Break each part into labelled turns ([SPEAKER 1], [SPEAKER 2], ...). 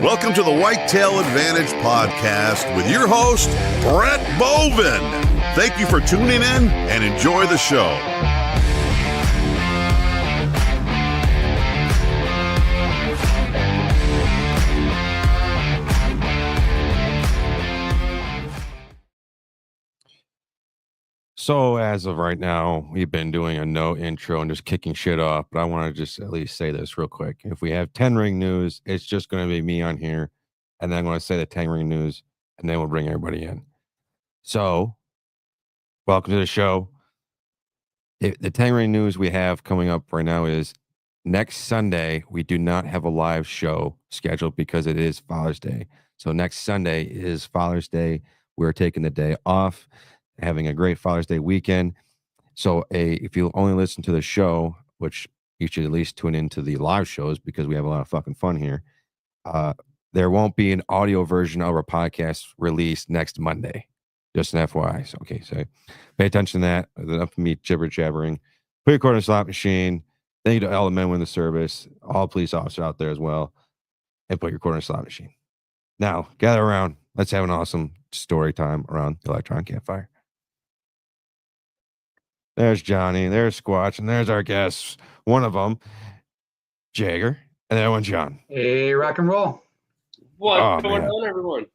[SPEAKER 1] Welcome to the Whitetail Advantage Podcast with your host, Brett Bovin. Thank you for tuning in and enjoy the show.
[SPEAKER 2] So as of right now, we've been doing a no intro and just kicking shit off. But I want to just at least say this real quick. If we have 10 ring news, it's just going to be me on here. And then I'm going to say the 10 ring news and then we'll bring everybody in. So welcome to the show. The 10 ring news we have coming up right now is next Sunday. We do not have a live show scheduled because it is Father's Day. So next Sunday is Father's Day. We're taking the day off, having a great Father's Day weekend. So if you only listen to the show, which you should at least tune into the live shows because we have a lot of fucking fun here, there won't be an audio version of our podcast released next Monday. Just an FYI. So, okay, so pay attention to that. Enough of me jibber-jabbering. Put your quarter in a slot machine. Thank you to all the men in the service, all police officers out there as well, and put your quarter in a slot machine. Now, gather around. Let's have an awesome story time around the electronic campfire. There's Johnny, there's Squatch, and there's our guests. One of them, Jagger, and the other one, John.
[SPEAKER 3] Hey, rock and roll.
[SPEAKER 4] What's going on, everyone?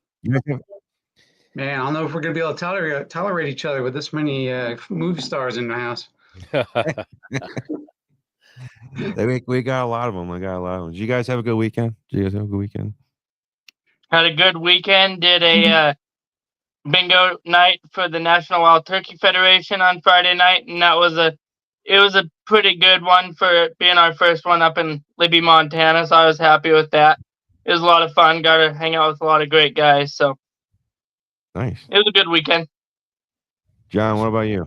[SPEAKER 3] Man, I don't know if we're going to be able to tolerate each other with this many movie stars in the house.
[SPEAKER 2] We got a lot of them. Did you guys have a good weekend?
[SPEAKER 4] Had a good weekend. Did a bingo night for the National Wild Turkey Federation on Friday night, and it was a pretty good one for it being our first one up in Libby, Montana. So I was happy with that. It was a lot of fun. Got to hang out with a lot of great guys. So
[SPEAKER 2] nice.
[SPEAKER 4] It was a good weekend.
[SPEAKER 2] John, what about you?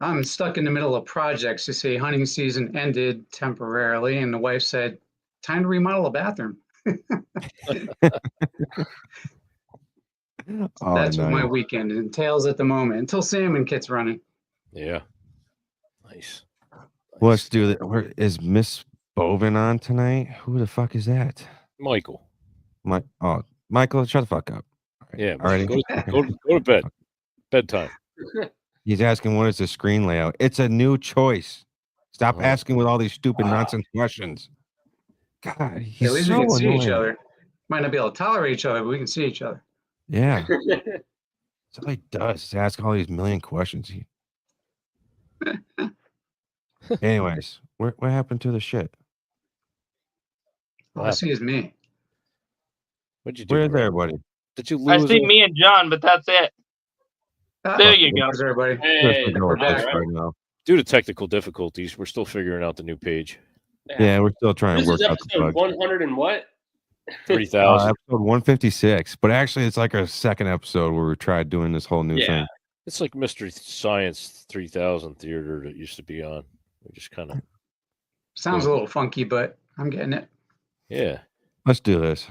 [SPEAKER 3] I'm stuck in the middle of projects. You see, hunting season ended temporarily, and the wife said, "Time to remodel a bathroom." That's what my weekend entails at the moment, until salmon kits running.
[SPEAKER 5] Yeah. Nice.
[SPEAKER 2] Well, let's do that. Where is Miss Bovin on tonight? Who the fuck is that?
[SPEAKER 5] Michael.
[SPEAKER 2] Michael, shut the fuck up.
[SPEAKER 5] Right. Yeah.
[SPEAKER 2] Alrighty.
[SPEAKER 5] Go to bed. Bedtime.
[SPEAKER 2] He's asking what is the screen layout. It's a new choice. Stop asking with all these stupid nonsense questions. God, he's
[SPEAKER 3] at least
[SPEAKER 2] so
[SPEAKER 3] we can see
[SPEAKER 2] annoying.
[SPEAKER 3] each other. Might not be able to tolerate each other, but we can see each other.
[SPEAKER 2] Yeah. That's all he does is ask all these million questions. Anyways, what happened to the shit?
[SPEAKER 3] All I see is me.
[SPEAKER 5] What'd you do?
[SPEAKER 2] Where's everybody?
[SPEAKER 5] Did you lose?
[SPEAKER 4] I see me and John, but that's it. There you go.
[SPEAKER 3] There's everybody.
[SPEAKER 5] Hey,
[SPEAKER 3] we're back.
[SPEAKER 2] Right now.
[SPEAKER 5] Due to technical difficulties, we're still figuring out the new page.
[SPEAKER 2] Yeah, we're still trying
[SPEAKER 6] This
[SPEAKER 2] to work
[SPEAKER 6] is
[SPEAKER 2] out the
[SPEAKER 6] episode
[SPEAKER 2] bugs.
[SPEAKER 6] 100 and what?
[SPEAKER 5] 3,000.
[SPEAKER 2] Episode 156, but actually it's like our second episode where we tried doing this whole new thing.
[SPEAKER 5] It's like Mystery Science 3000 theater that used to be on. We just kind of
[SPEAKER 3] Sounds a little funky, but I'm getting it.
[SPEAKER 5] yeah.
[SPEAKER 2] Let's do this.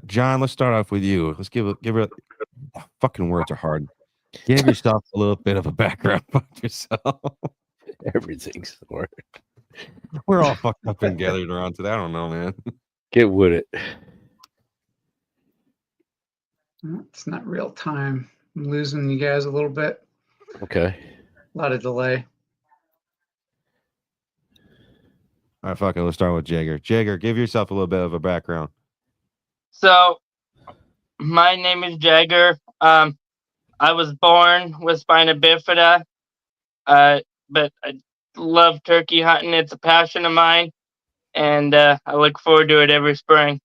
[SPEAKER 2] John, let's start off with you. Let's give it. Fucking words are hard. Give yourself a little bit of a background about yourself.
[SPEAKER 5] Everything's the word.
[SPEAKER 2] We're all fucked up and gathered around today. I don't know, man.
[SPEAKER 5] Get with it.
[SPEAKER 3] It's not real time. I'm losing you guys a little bit.
[SPEAKER 5] Okay.
[SPEAKER 3] A lot of delay.
[SPEAKER 2] All right, fuck it. Let's start with Jagger. Jagger, give yourself a little bit of a background.
[SPEAKER 4] So, my name is Jagger. I was born with spina bifida, but I love turkey hunting. It's a passion of mine, and I look forward to it every spring.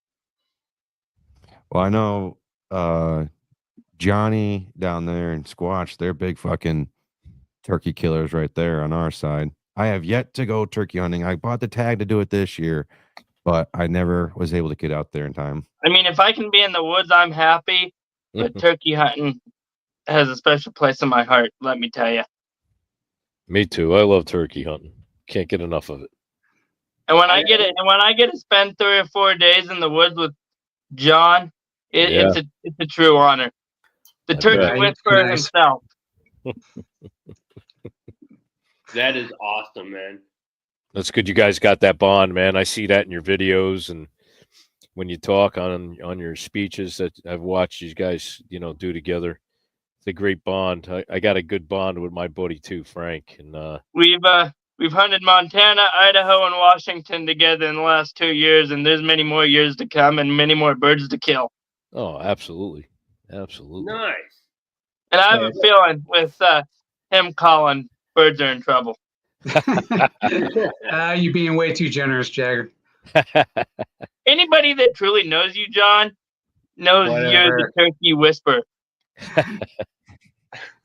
[SPEAKER 2] Well, I know Johnny down there and Squatch, they're big fucking turkey killers right there on our side. I have yet to go turkey hunting. I bought the tag to do it this year, but I never was able to get out there in time.
[SPEAKER 4] I mean, if I can be in the woods, I'm happy, but turkey hunting has a special place in my heart, let me tell you.
[SPEAKER 5] Me too. I love turkey hunting. Can't get enough of it.
[SPEAKER 4] And when I get to spend 3 or 4 days in the woods with John, it's a true honor. The turkey whisperer himself.
[SPEAKER 6] That is awesome, man.
[SPEAKER 5] That's good. You guys got that bond, man. I see that in your videos, and when you talk on your speeches that I've watched you guys, do together. It's a great bond. I got a good bond with my buddy too, Frank. And
[SPEAKER 4] we've hunted Montana, Idaho, and Washington together in the last 2 years, and there's many more years to come and many more birds to kill.
[SPEAKER 5] oh, absolutely. Absolutely.
[SPEAKER 6] Nice.
[SPEAKER 4] And I have a feeling with him calling, birds are in trouble.
[SPEAKER 3] You being way too generous, Jagger.
[SPEAKER 4] Anybody that truly knows you, John, knows you're the turkey whisperer.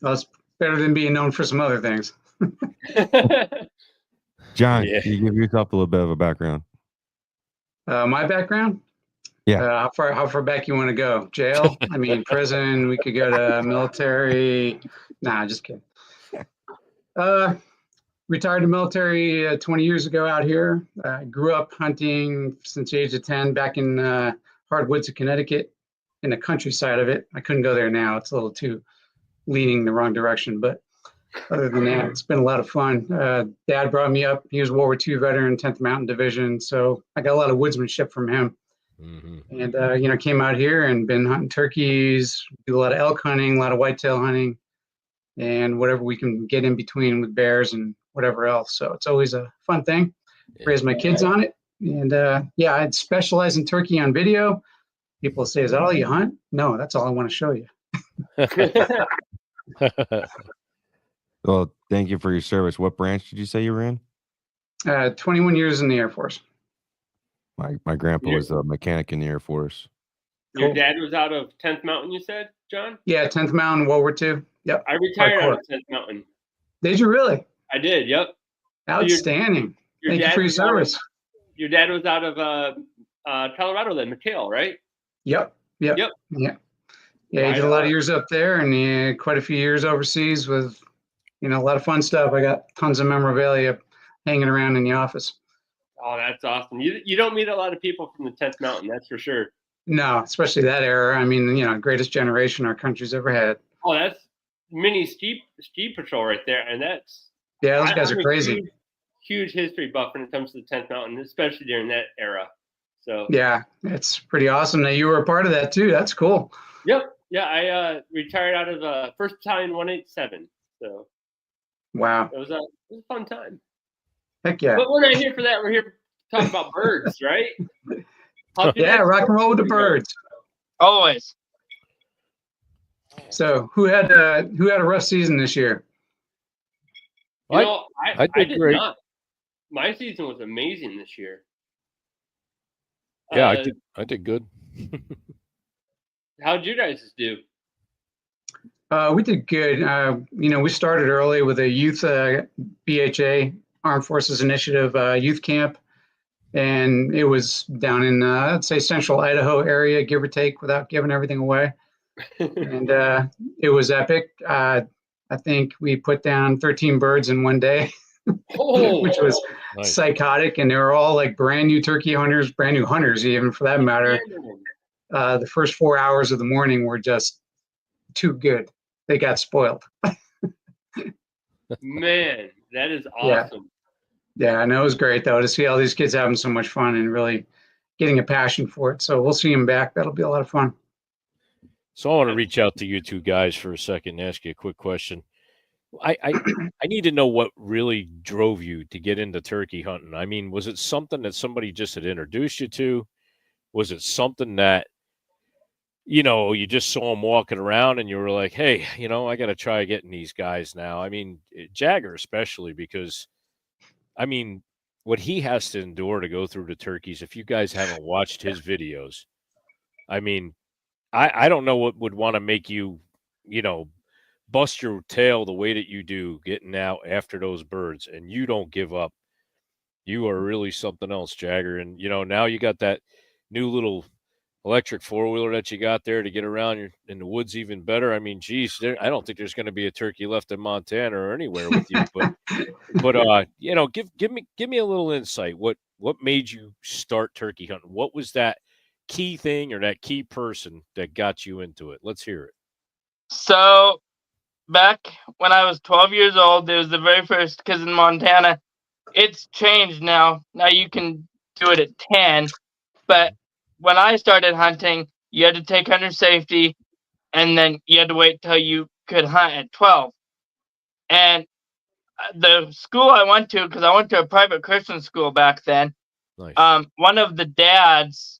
[SPEAKER 3] Well, it's better than being known for some other things.
[SPEAKER 2] John,
[SPEAKER 5] Yeah.
[SPEAKER 2] can you give yourself a little bit of a background?
[SPEAKER 3] My background?
[SPEAKER 2] Yeah.
[SPEAKER 3] How far back you want to go? Jail? I mean, prison. We could go to military. Nah, just kidding. Retired the military 20 years ago out here. Grew up hunting since the age of 10 back in hardwoods of Connecticut, in the countryside of it. I couldn't go there now. It's a little too leaning the wrong direction. But other than that, it's been a lot of fun. Dad brought me up. He was World War II veteran, 10th Mountain Division. So I got a lot of woodsmanship from him.
[SPEAKER 5] Mm-hmm.
[SPEAKER 3] And, came out here and been hunting turkeys, do a lot of elk hunting, a lot of whitetail hunting, and whatever we can get in between with bears and whatever else. So it's always a fun thing. Raise my kids on it. And I'd specialize in turkey on video. People say, is that all you hunt? No, that's all I want to show you.
[SPEAKER 2] Well, thank you for your service. What branch did you say you were in?
[SPEAKER 3] 21 years in the Air Force.
[SPEAKER 2] My grandpa was a mechanic in the Air Force.
[SPEAKER 6] Your dad was out of 10th Mountain, you said, John?
[SPEAKER 3] Yeah, 10th Mountain, World War II. Yep.
[SPEAKER 6] I retired out of 10th Mountain.
[SPEAKER 3] Did you really?
[SPEAKER 6] I did, yep.
[SPEAKER 3] Outstanding. Thank you for your service.
[SPEAKER 6] Your dad was out of Colorado then, McHale, right?
[SPEAKER 3] Yep. Yeah. He did a lot of years up there and he had quite a few years overseas with, a lot of fun stuff. I got tons of memorabilia hanging around in the office.
[SPEAKER 6] Oh, that's awesome. You don't meet a lot of people from the 10th Mountain, that's for sure.
[SPEAKER 3] No, especially that era. I mean, greatest generation our country's ever had.
[SPEAKER 6] Oh, that's mini ski patrol right there. And
[SPEAKER 3] those guys are crazy.
[SPEAKER 6] Huge history buff when it comes to the 10th Mountain, especially during that era. So yeah,
[SPEAKER 3] it's pretty awesome that you were a part of that too. That's cool.
[SPEAKER 6] Yep. Yeah, I retired out of 1st Battalion 187. So
[SPEAKER 3] wow,
[SPEAKER 6] it was a fun time.
[SPEAKER 3] Heck yeah!
[SPEAKER 6] But we're not here for that. We're here to talk about birds, right?
[SPEAKER 3] Rock and roll with the birds.
[SPEAKER 4] Always.
[SPEAKER 3] So who had a rough season this year?
[SPEAKER 5] I did great.
[SPEAKER 6] Not. My season was amazing this year.
[SPEAKER 5] Yeah, I did good.
[SPEAKER 6] How'd you guys do?
[SPEAKER 3] We did good. We started early with a youth BHA Armed Forces Initiative youth camp, and it was down in I'd say central Idaho area, give or take, without giving everything away. And it was epic. I think we put down 13 birds in one day, which was nice. Psychotic. And they were all like brand new turkey hunters, brand new hunters, even for that matter. The first 4 hours of the morning were just too good. They got spoiled.
[SPEAKER 6] Man, that is awesome.
[SPEAKER 3] Yeah, and it was great though to see all these kids having so much fun and really getting a passion for it. So we'll see them back. That'll be a lot of fun.
[SPEAKER 5] So I want to reach out to you two guys for a second and ask you a quick question. I need to know what really drove you to get into turkey hunting. I mean, was it something that somebody just had introduced you to? Was it something that, you just saw them walking around and you were like, hey, I got to try getting these guys now. I mean, Jagger especially, because, what he has to endure to go through the turkeys, if you guys haven't watched his videos, I don't know what would want to make you, bust your tail the way that you do getting out after those birds, and you don't give up. You are really something else, Jagger. And, now you got that new little electric four-wheeler that you got there to get around in the woods even better. I mean, geez, I don't think there's going to be a turkey left in Montana or anywhere with you. But give me a little insight. What made you start turkey hunting? What was that key thing or that key person that got you into it? Let's hear it.
[SPEAKER 4] So back when I was 12 years old, it was the very first, because in Montana, it's changed now. Now you can do it at 10, but when I started hunting, you had to take hunter safety, and then you had to wait till you could hunt at 12. And the school I went to, because I went to a private Christian school back then,
[SPEAKER 5] Nice.
[SPEAKER 4] One of the dads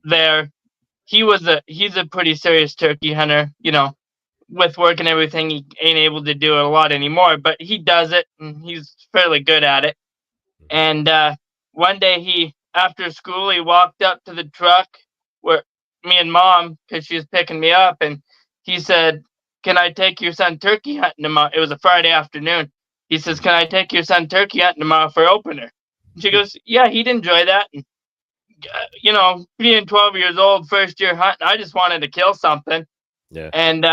[SPEAKER 4] there, he's a pretty serious turkey hunter. With work and everything, he ain't able to do it a lot anymore, but he does it, and he's fairly good at it. And one day after school, he walked up to the truck where me and Mom, because she was picking me up, and he said, "Can I take your son turkey hunting tomorrow?" It was a Friday afternoon. He says, "Can I take your son turkey hunting tomorrow for opener?" And she goes, "Yeah, he'd enjoy that." And, being 12 years old, first year hunting, I just wanted to kill something.
[SPEAKER 5] Yeah.
[SPEAKER 4] And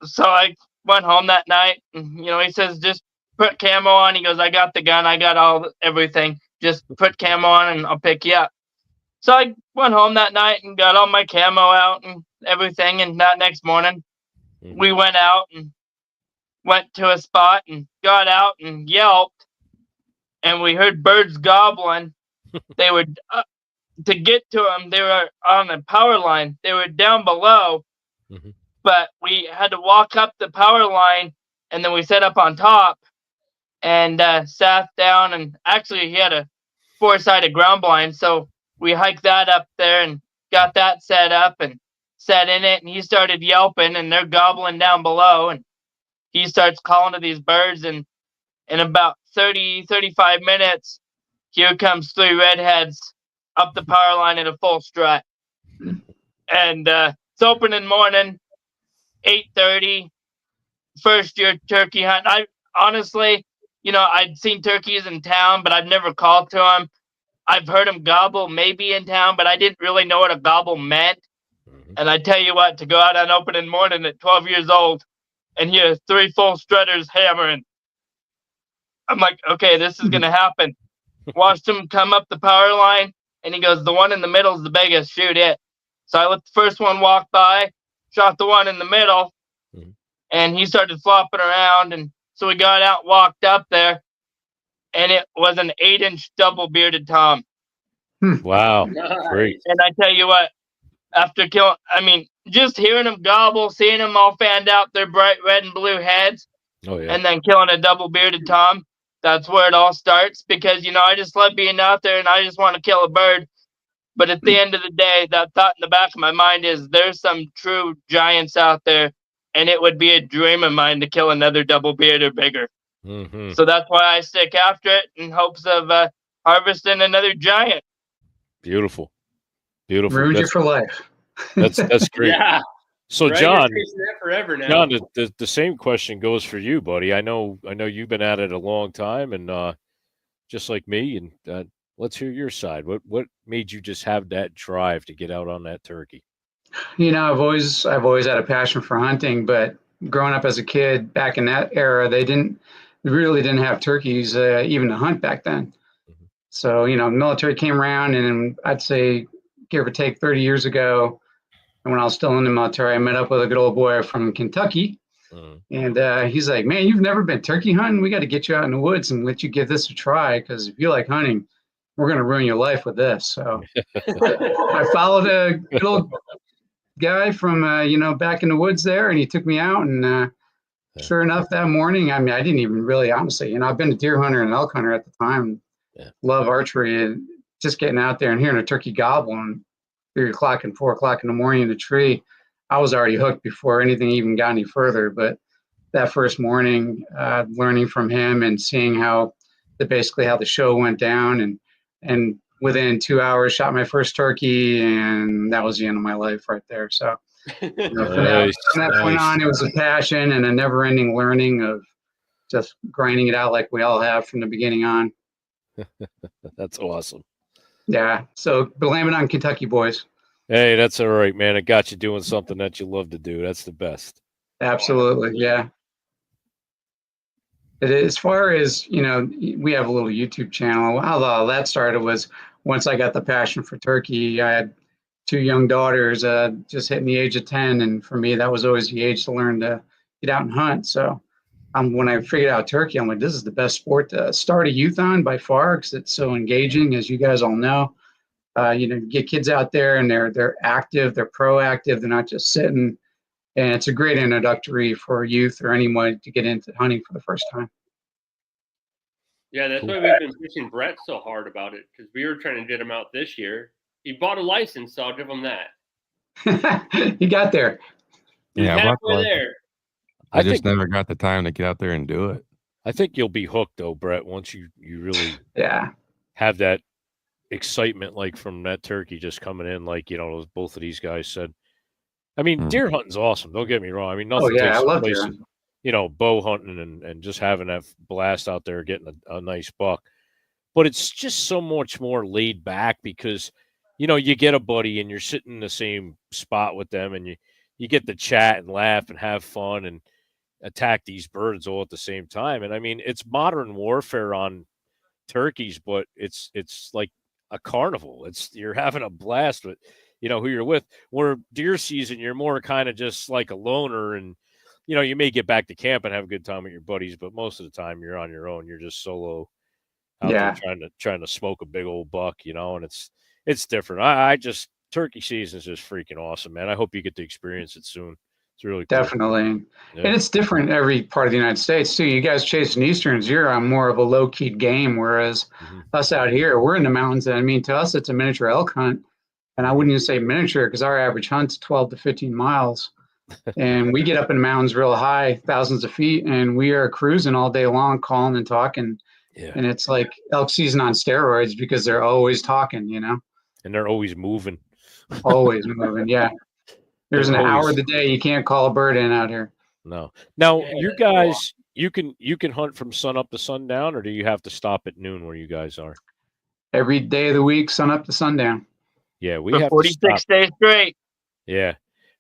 [SPEAKER 4] so I went home that night, and, he says, "Just put camo on." He goes, "I got the gun. I got everything. Just put camo on and I'll pick you up." So I went home that night and got all my camo out and everything. And that next morning, we went out and went to a spot and got out and yelped. And we heard birds gobbling. They were, to get to them, they were on the power line. They were down below.
[SPEAKER 5] Mm-hmm.
[SPEAKER 4] But we had to walk up the power line, and then we set up on top and sat down. And actually, he had a 4-sided ground blind, so we hiked that up there and got that set up and sat in it. And he started yelping, and they're gobbling down below. And he starts calling to these birds, and in about 35 minutes, here comes 3 redheads up the power line in a full strut. And it's opening morning. 8:30, first year turkey hunt. I honestly, I'd seen turkeys in town, but I've never called to them. I've heard them gobble maybe in town, but I didn't really know what a gobble meant.
[SPEAKER 5] Mm-hmm.
[SPEAKER 4] And I tell you what, to go out on opening morning at 12 years old and hear 3 full strutters hammering, I'm like, okay, this is going to happen. Watched him come up the power line, and he goes, "The one in the middle is the biggest, shoot it." So I let the first one walk by, shot the one in the middle, and he started flopping around. And so we got out, walked up there, and it was an 8-inch double bearded tom.
[SPEAKER 5] Wow. Great.
[SPEAKER 4] And I tell you what, after just hearing them gobble, seeing them all fanned out, their bright red and blue heads, and then killing a double bearded tom, that's where it all starts. Because, I just love being out there, and I just want to kill a bird. But at the end of the day, that thought in the back of my mind is there's some true giants out there, and it would be a dream of mine to kill another double beard or bigger.
[SPEAKER 5] Mm-hmm.
[SPEAKER 4] So that's why I stick after it in hopes of harvesting another giant.
[SPEAKER 5] Beautiful. Beautiful.
[SPEAKER 3] Ruined you for life.
[SPEAKER 5] That's great.
[SPEAKER 6] Yeah.
[SPEAKER 5] So,
[SPEAKER 6] right?
[SPEAKER 5] John,
[SPEAKER 6] That forever now.
[SPEAKER 5] John, the same question goes for you, buddy. I know you've been at it a long time, and just like me, and let's hear your side. What made you just have that drive to get out on that turkey?
[SPEAKER 3] I've always had a passion for hunting, but growing up as a kid back in that era, they really didn't have turkeys even to hunt back then.
[SPEAKER 5] Mm-hmm.
[SPEAKER 3] So, military came around, and I'd say give or take 30 years ago, and when I was still in the military, I met up with a good old boy from Kentucky.
[SPEAKER 5] Mm-hmm.
[SPEAKER 3] And he's like, "Man, you've never been turkey hunting? We got to get you out in the woods and let you give this a try, because if you like hunting, we're going to ruin your life with this." So I followed a good old guy from, back in the woods there, and he took me out. And sure enough, that morning, I didn't even really, honestly, I've been a deer hunter and elk hunter at the time.
[SPEAKER 5] Yeah.
[SPEAKER 3] Love archery, and just getting out there and hearing a turkey gobbling 3 o'clock and 4 o'clock in the morning in the tree. I was already hooked before anything even got any further. But that first morning, learning from him and seeing how the show went down, and within 2 hours shot my first turkey, and that was the end of my life right there. So from that point on, it was a passion and a never-ending learning of just grinding it out like we all have from the beginning on.
[SPEAKER 5] That's awesome.
[SPEAKER 3] Yeah, so blame it on Kentucky boys.
[SPEAKER 5] Hey, that's all right, man. It got you doing something that you love to do. That's the best.
[SPEAKER 3] Absolutely, yeah. As far as, we have a little YouTube channel. How all that started was once I got the passion for turkey. I had 2 young daughters just hitting the age of 10. And for me, that was always the age to learn to get out and hunt. So when I figured out turkey, I'm like, this is the best sport to start a youth on by far, because it's so engaging, as you guys all know. get kids out there and they're active, they're proactive, they're not just sitting. And it's a great introductory for youth or anyone to get into hunting for the first time.
[SPEAKER 6] Yeah, that's why we've been pushing Brett so hard about it, because we were trying to get him out this year. He bought a license, so I'll give him that.
[SPEAKER 3] He got there.
[SPEAKER 6] He's halfway there.
[SPEAKER 2] I just never got the time to get out there and do it.
[SPEAKER 5] I think you'll be hooked, though, Brett, once you really have that excitement, like from that turkey just coming in, like, both of these guys said. I mean, deer hunting's awesome. Don't get me wrong. I mean, nothing takes the place of, bow hunting and just having that blast out there, getting a nice buck. But it's just so much more laid back because, you get a buddy and you're sitting in the same spot with them and you get to chat and laugh and have fun and attack these birds all at the same time. And I mean, it's modern warfare on turkeys, but it's like a carnival. You're having a blast with, who you're with. Where deer season, you're more kind of just like a loner and, you may get back to camp and have a good time with your buddies, but most of the time you're on your own. You're just solo out there trying to smoke a big old buck, and it's different. Turkey season is just freaking awesome, man. I hope you get to experience it soon. It's really cool.
[SPEAKER 3] Definitely. Yeah. And it's different every part of the United States too. You guys chasing Easterns, you're on more of a low-key game, whereas us out here, we're in the mountains. And I mean, to us, it's a miniature elk hunt. And I wouldn't even say miniature because our average hunt's 12 to 15 miles. And we get up in the mountains real high, thousands of feet, and we are cruising all day long, calling and talking. Yeah. And it's like elk season on steroids because they're always talking,
[SPEAKER 5] And they're always moving.
[SPEAKER 3] Always moving, yeah. There's an hour of the day you can't call a bird in out here.
[SPEAKER 5] No. Now, you guys, you can hunt from sun up to sundown, or do you have to stop at noon where you guys are?
[SPEAKER 3] Every day of the week, sun up to sundown.
[SPEAKER 5] Yeah, we
[SPEAKER 4] for
[SPEAKER 5] have
[SPEAKER 4] 46 days straight.
[SPEAKER 5] Yeah.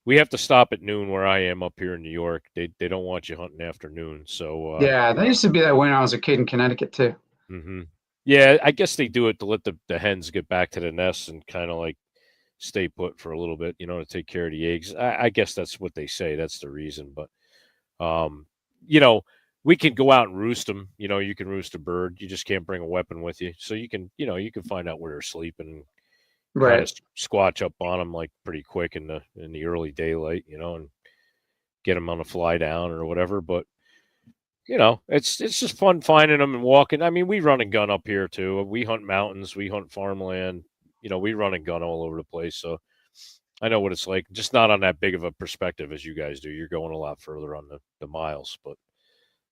[SPEAKER 5] We have to stop at noon where I am up here in New York. They don't want you hunting after noon. So
[SPEAKER 3] yeah, that used to be that way when I was a kid in Connecticut too.
[SPEAKER 5] Mm-hmm. Yeah, I guess they do it to let the hens get back to the nests and kind of like stay put for a little bit, to take care of the eggs. I guess that's what they say. That's the reason. But we can go out and roost them. You can roost a bird. You just can't bring a weapon with you. So you can find out where they're sleeping.
[SPEAKER 3] Right.
[SPEAKER 5] Kind of squatch up on them like pretty quick in the early daylight, and get them on a fly down or whatever. But it's just fun finding them and walking. I mean, we run and gun up here too. We hunt mountains, we hunt farmland. We run and gun all over the place. So I know what it's like. Just not on that big of a perspective as you guys do. You're going a lot further on the miles, but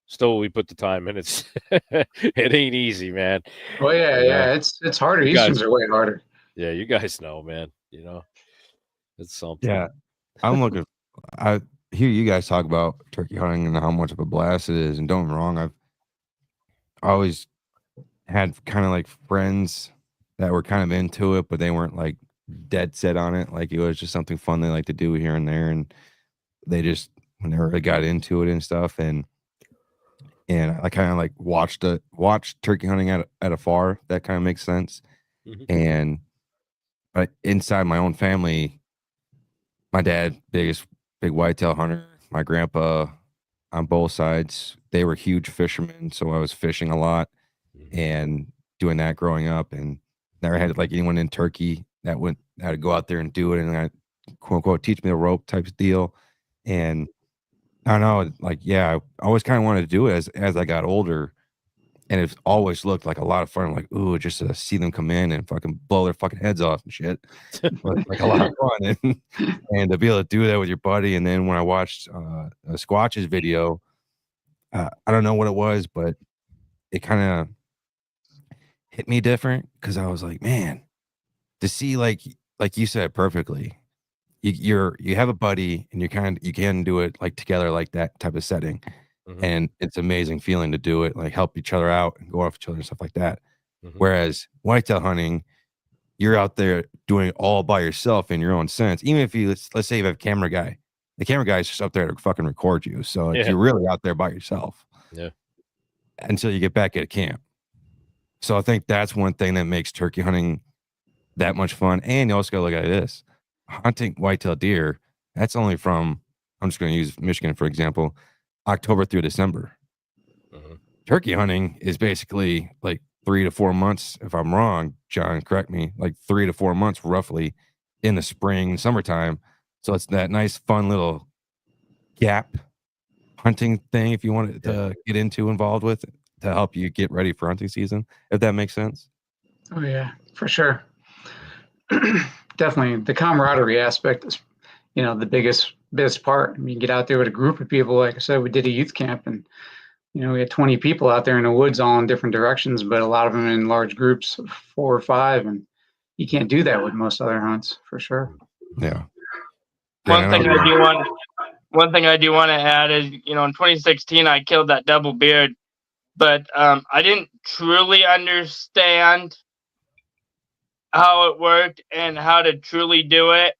[SPEAKER 5] still we put the time in. It's it ain't easy, man.
[SPEAKER 3] Well, yeah. It's harder. Easterns are way harder.
[SPEAKER 5] Yeah, you guys know, man. It's something.
[SPEAKER 2] Yeah, I hear you guys talk about turkey hunting and how much of a blast it is. And don't get me wrong, I've always had kind of like friends that were kind of into it, but they weren't like dead set on it. Like it was just something fun they like to do here and there. And they just, when they really got into it and stuff. And I kind of like watched turkey hunting at afar. That kind of makes sense. Mm-hmm. But inside my own family, my dad, big whitetail hunter, my grandpa on both sides, they were huge fishermen. So I was fishing a lot and doing that growing up, and never had like anyone in Turkey that had to go out there and do it. And quote unquote, teach me the rope type of deal. And I don't know, like, yeah, I always kind of wanted to do it as I got older. And it's always looked like a lot of fun. Like, ooh, just to see them come in and fucking blow their fucking heads off and shit. Like a lot of fun. And to be able to do that with your buddy. And then when I watched a Squatch's video, I don't know what it was, but it kind of hit me different because I was like, man, to see like you said perfectly, you have a buddy and you can do it like together, like that type of setting. Mm-hmm. And it's an amazing feeling to do it, like help each other out and go off each other and stuff like that. Mm-hmm. Whereas whitetail hunting, you're out there doing it all by yourself in your own sense. Even if let's say you have a camera guy, the camera guy is just up there to fucking record you. So you're really out there by yourself.
[SPEAKER 5] Yeah.
[SPEAKER 2] Until you get back at camp. So I think that's one thing that makes turkey hunting that much fun. And you also got to look at this. Hunting whitetail deer, that's only from, I'm just going to use Michigan, for example, October through December. Mm-hmm. Turkey hunting is basically like 3 to 4 months. If I'm wrong, John, correct me, like 3 to 4 months roughly in the spring, summertime. So it's that nice, fun little gap hunting thing if you want to get involved with to help you get ready for hunting season, if that makes sense.
[SPEAKER 3] Oh yeah, for sure. Definitely the camaraderie aspect is, the biggest part. I mean, you get out there with a group of people. Like I said, we did a youth camp, and we had 20 people out there in the woods, all in different directions, but a lot of them in large groups of 4 or 5, and you can't do that with most other hunts, for sure.
[SPEAKER 2] Yeah.
[SPEAKER 4] One thing I do want to add is, in 2016 I killed that double beard, but I didn't truly understand how it worked and how to truly do it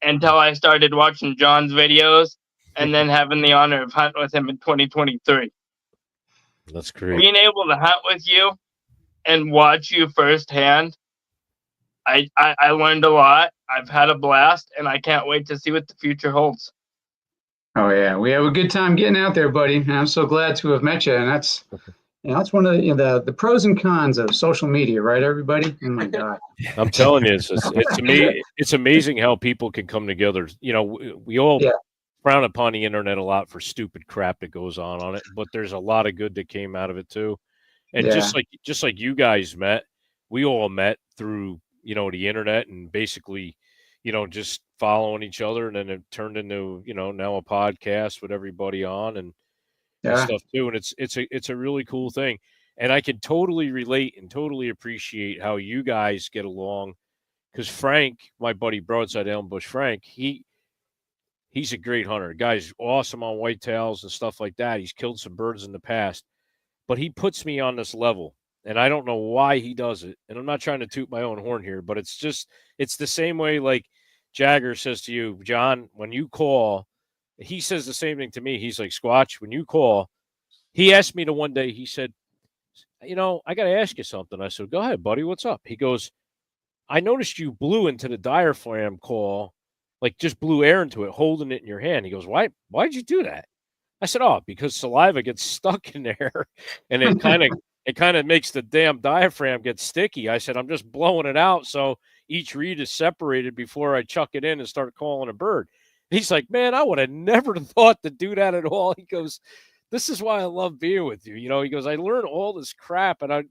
[SPEAKER 4] until I started watching John's videos and then having the honor of hunting with him in 2023.
[SPEAKER 5] That's great.
[SPEAKER 4] Being able to hunt with you and watch you firsthand, I learned a lot. I've had a blast, and I can't wait to see what the future holds.
[SPEAKER 3] Oh yeah, we have a good time getting out there, buddy. And I'm so glad to have met you. And that's one of the pros and cons of social media, right, everybody? Oh my God.
[SPEAKER 5] I'm telling you, it's amazing how people can come together. We all frown upon the internet a lot for stupid crap that goes on it, but there's a lot of good that came out of it too. And just like you guys met, we all met through the internet and basically just following each other, and then it turned into now a podcast with everybody on and stuff too. And it's a really cool thing, and I can totally relate and totally appreciate how you guys get along, because Frank, my buddy Broadside Elm Bush Frank, he's a great hunter. The guy's awesome on whitetails and stuff like that. He's killed some birds in the past, but he puts me on this level, and I don't know why he does it. And I'm not trying to toot my own horn here, but it's the same way like Jagger says to you, John, when you call, he says the same thing to me. He's like, Squatch, when you call, he asked me to one day, he said, I got to ask you something. I said, go ahead, buddy. What's up? He goes, I noticed you blew into the diaphragm call, like just blew air into it, holding it in your hand. He goes, why'd you do that? I said, because saliva gets stuck in there and it kind of makes the damn diaphragm get sticky. I said, I'm just blowing it out so each reed is separated before I chuck it in and start calling a bird. He's like, man, I would have never thought to do that at all. He goes, this is why I love being with you. He goes, I learned all this crap, and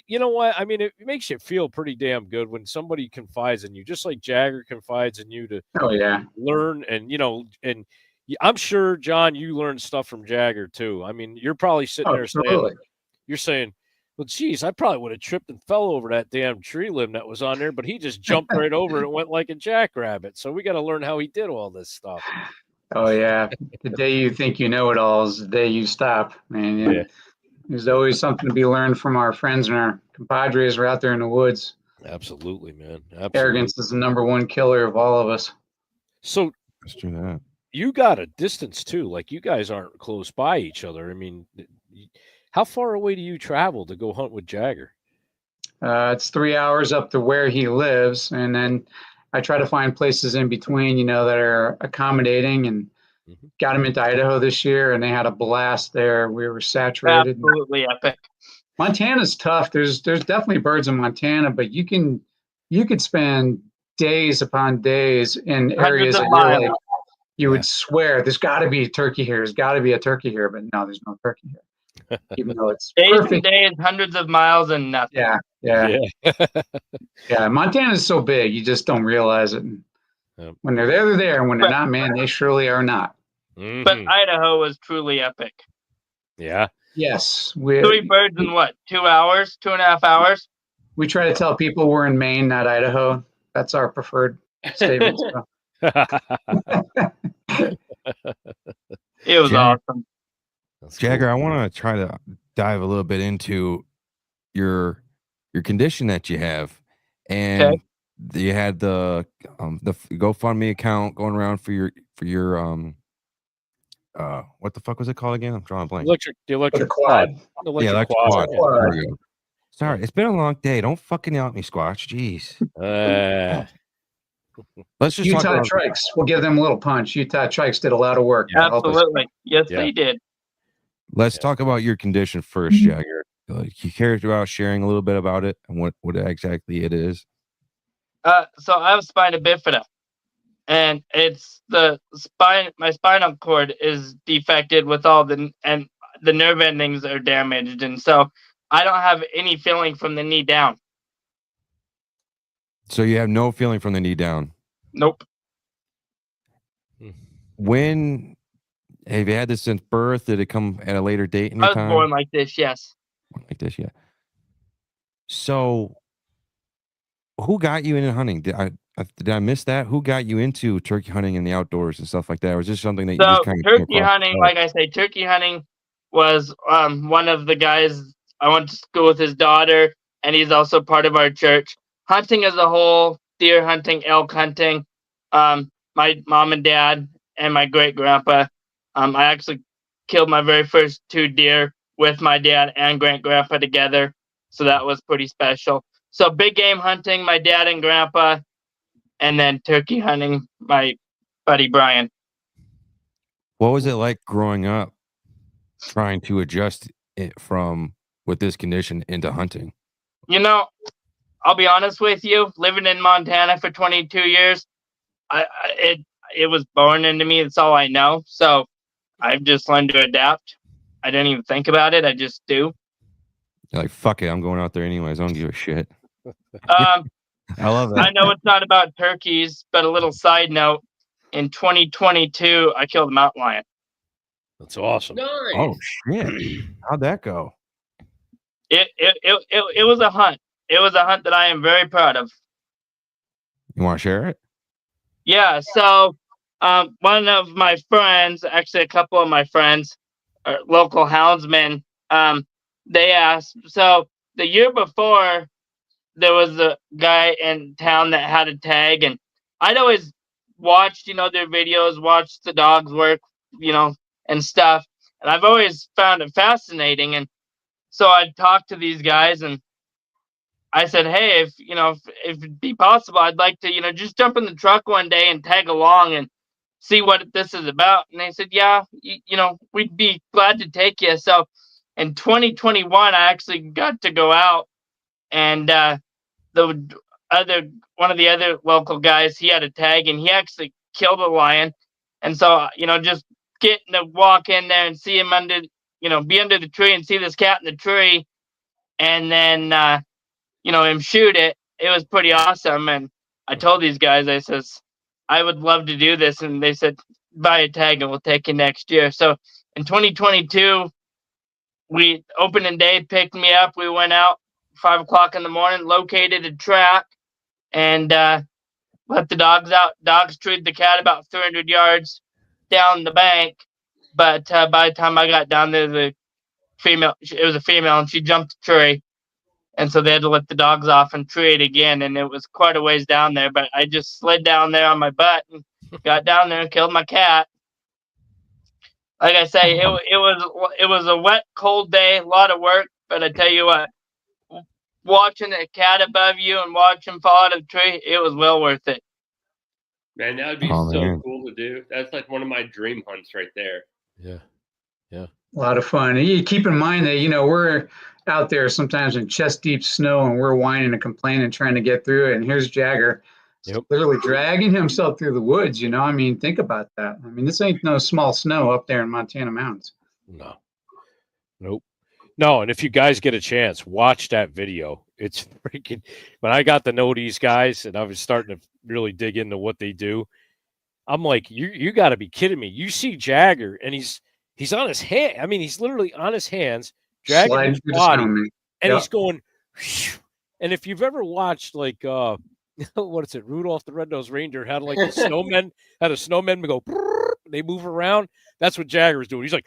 [SPEAKER 5] you know what? I mean, it makes you feel pretty damn good when somebody confides in you, just like Jagger confides in you to learn. And, and I'm sure, John, you learned stuff from Jagger too. I mean, you're probably sitting there saying, well, geez, I probably would have tripped and fell over that damn tree limb that was on there, but he just jumped right over it and went like a jackrabbit. So we got to learn how he did all this stuff.
[SPEAKER 3] Oh, yeah. The day you think you know it all is the day you stop, man. Yeah. There's always something to be learned from our friends and our compadres who are out there in the woods.
[SPEAKER 5] Absolutely, man. Absolutely.
[SPEAKER 3] Arrogance is the number one killer of all of us.
[SPEAKER 5] So
[SPEAKER 2] let's do that.
[SPEAKER 5] You got a distance too. Like, you guys aren't close by each other. I mean, how far away do you travel to go hunt with Jagger?
[SPEAKER 3] It's 3 hours up to where he lives, and then I try to find places in between, that are accommodating, and got him into Idaho this year, and they had a blast there. We were saturated.
[SPEAKER 4] Absolutely epic.
[SPEAKER 3] Montana's tough. There's definitely birds in Montana, but you could spend days upon days in areas that you're like, you would swear there's got to be a turkey here. There's got to be a turkey here, but no, there's no turkey here. Even though it's
[SPEAKER 4] days
[SPEAKER 3] perfect.
[SPEAKER 4] and days, hundreds of miles, and nothing.
[SPEAKER 3] Yeah. Montana's so big, you just don't realize it. When they're there, they're there. And when they're not, man, they surely are not.
[SPEAKER 5] Mm-hmm.
[SPEAKER 4] But Idaho was truly epic.
[SPEAKER 5] Yeah.
[SPEAKER 3] Yes.
[SPEAKER 4] 3 birds in what? 2 hours? 2.5 hours?
[SPEAKER 3] We try to tell people we're in Maine, not Idaho. That's our preferred statement.
[SPEAKER 4] It was awesome.
[SPEAKER 2] Jagger, I want to try to dive a little bit into your condition that you have, and you had the GoFundMe account going around for your what the fuck was it called again? I'm drawing a blank.
[SPEAKER 5] The electric quad.
[SPEAKER 2] Electric quad. There we go. Sorry, it's been a long day. Don't fucking yell at me, Squatch. Jeez. Let's just
[SPEAKER 3] Utah Trikes. We'll give them a little punch. Utah Trikes did a lot of work.
[SPEAKER 4] Absolutely. Yes, they did.
[SPEAKER 2] Let's talk about your condition first, Jagger. Like, you care about sharing a little bit about it and what exactly it is?
[SPEAKER 4] So I have spina bifida, and it's the spine. My spinal cord is defected with and the nerve endings are damaged, and so I don't have any feeling from the knee down.
[SPEAKER 2] So you have no feeling from the knee down?
[SPEAKER 4] Nope.
[SPEAKER 2] When have you had this since birth? Did it come at a later date in your
[SPEAKER 4] I was
[SPEAKER 2] time?
[SPEAKER 4] born like this, yes.
[SPEAKER 2] Like this, yeah. So, who got you into hunting? Did I miss that? Who got you into turkey hunting in the outdoors and stuff like that? Or was this something that you just kind of
[SPEAKER 4] turkey hunting? Like I say, turkey hunting was one of the guys I went to school with. His daughter, and he's also part of our church. Hunting as a whole, deer hunting, elk hunting. My mom and dad and my great grandpa. I actually killed my very first 2 deer with my dad and great grandpa together, so that was pretty special. So big game hunting, my dad and grandpa, and then turkey hunting, my buddy Brian.
[SPEAKER 2] What was it like growing up, trying to adjust it from with this condition into hunting?
[SPEAKER 4] You know, I'll be honest with you. Living in Montana for 22 years, it was born into me. It's all I know. So I've just learned to adapt. I didn't even think about it. I just do.
[SPEAKER 2] You're like, fuck it, I'm going out there anyways. I don't give a shit.
[SPEAKER 4] I
[SPEAKER 2] love that.
[SPEAKER 4] I know it's not about turkeys, but a little side note: in 2022, I killed a mountain lion.
[SPEAKER 5] That's awesome.
[SPEAKER 6] Nice.
[SPEAKER 2] Oh shit! How'd that go?
[SPEAKER 4] It was a hunt. It was a hunt that I am very proud of.
[SPEAKER 2] You want to share it?
[SPEAKER 4] Yeah. So, one of my friends, actually a couple of my friends, local houndsmen, they asked. So the year before, there was a guy in town that had a tag, and I'd always watched, their videos, watched the dogs work, and stuff. And I've always found it fascinating. And so I'd talk to these guys, and I said, hey, if it'd be possible, I'd like to, just jump in the truck one day and tag along and see what this is about. And they said, yeah, we'd be glad to take you. So in 2021, I actually got to go out, and one of the other local guys, he had a tag, and he actually killed a lion. And so, just getting to walk in there and see him be under the tree and see this cat in the tree, and then, him shoot it, it was pretty awesome. And I told these guys, I says, I would love to do this. And they said, buy a tag and we'll take you next year. So in 2022, opening day picked me up. We went out 5 o'clock in the morning, located a track, and let the dogs out. Dogs treed the cat about 300 yards down the bank. But by the time I got down there, it was a female, and she jumped the tree. And so they had to let the dogs off and tree it again. And it was quite a ways down there, but I just slid down there on my butt and got down there and killed my cat. Like I say, it was a wet, cold day, a lot of work. But I tell you what, watching a cat above you and watch him fall out of the tree, it was well worth it.
[SPEAKER 6] Man, that would be cool to do. That's like one of my dream hunts right there.
[SPEAKER 5] Yeah.
[SPEAKER 3] A lot of fun. And you keep in mind that, we're out there sometimes in chest deep snow, and we're whining and complaining, trying to get through it. And here's Jagger literally dragging himself through the woods. Think about that. This ain't no small snow up there in Montana mountains.
[SPEAKER 5] No. Nope. No, and if you guys get a chance, watch that video. It's freaking, when I got to know these guys and I was starting to really dig into what they do, I'm like, you got to be kidding me. You see Jagger, and he's on his hand. He's literally on his hands, dragging his body, and he's going, whew. And if you've ever watched, like, what is it, Rudolph the Red-Nosed Reindeer had like the snowmen, had a snowman go, they move around. That's what Jagger is doing. He's like,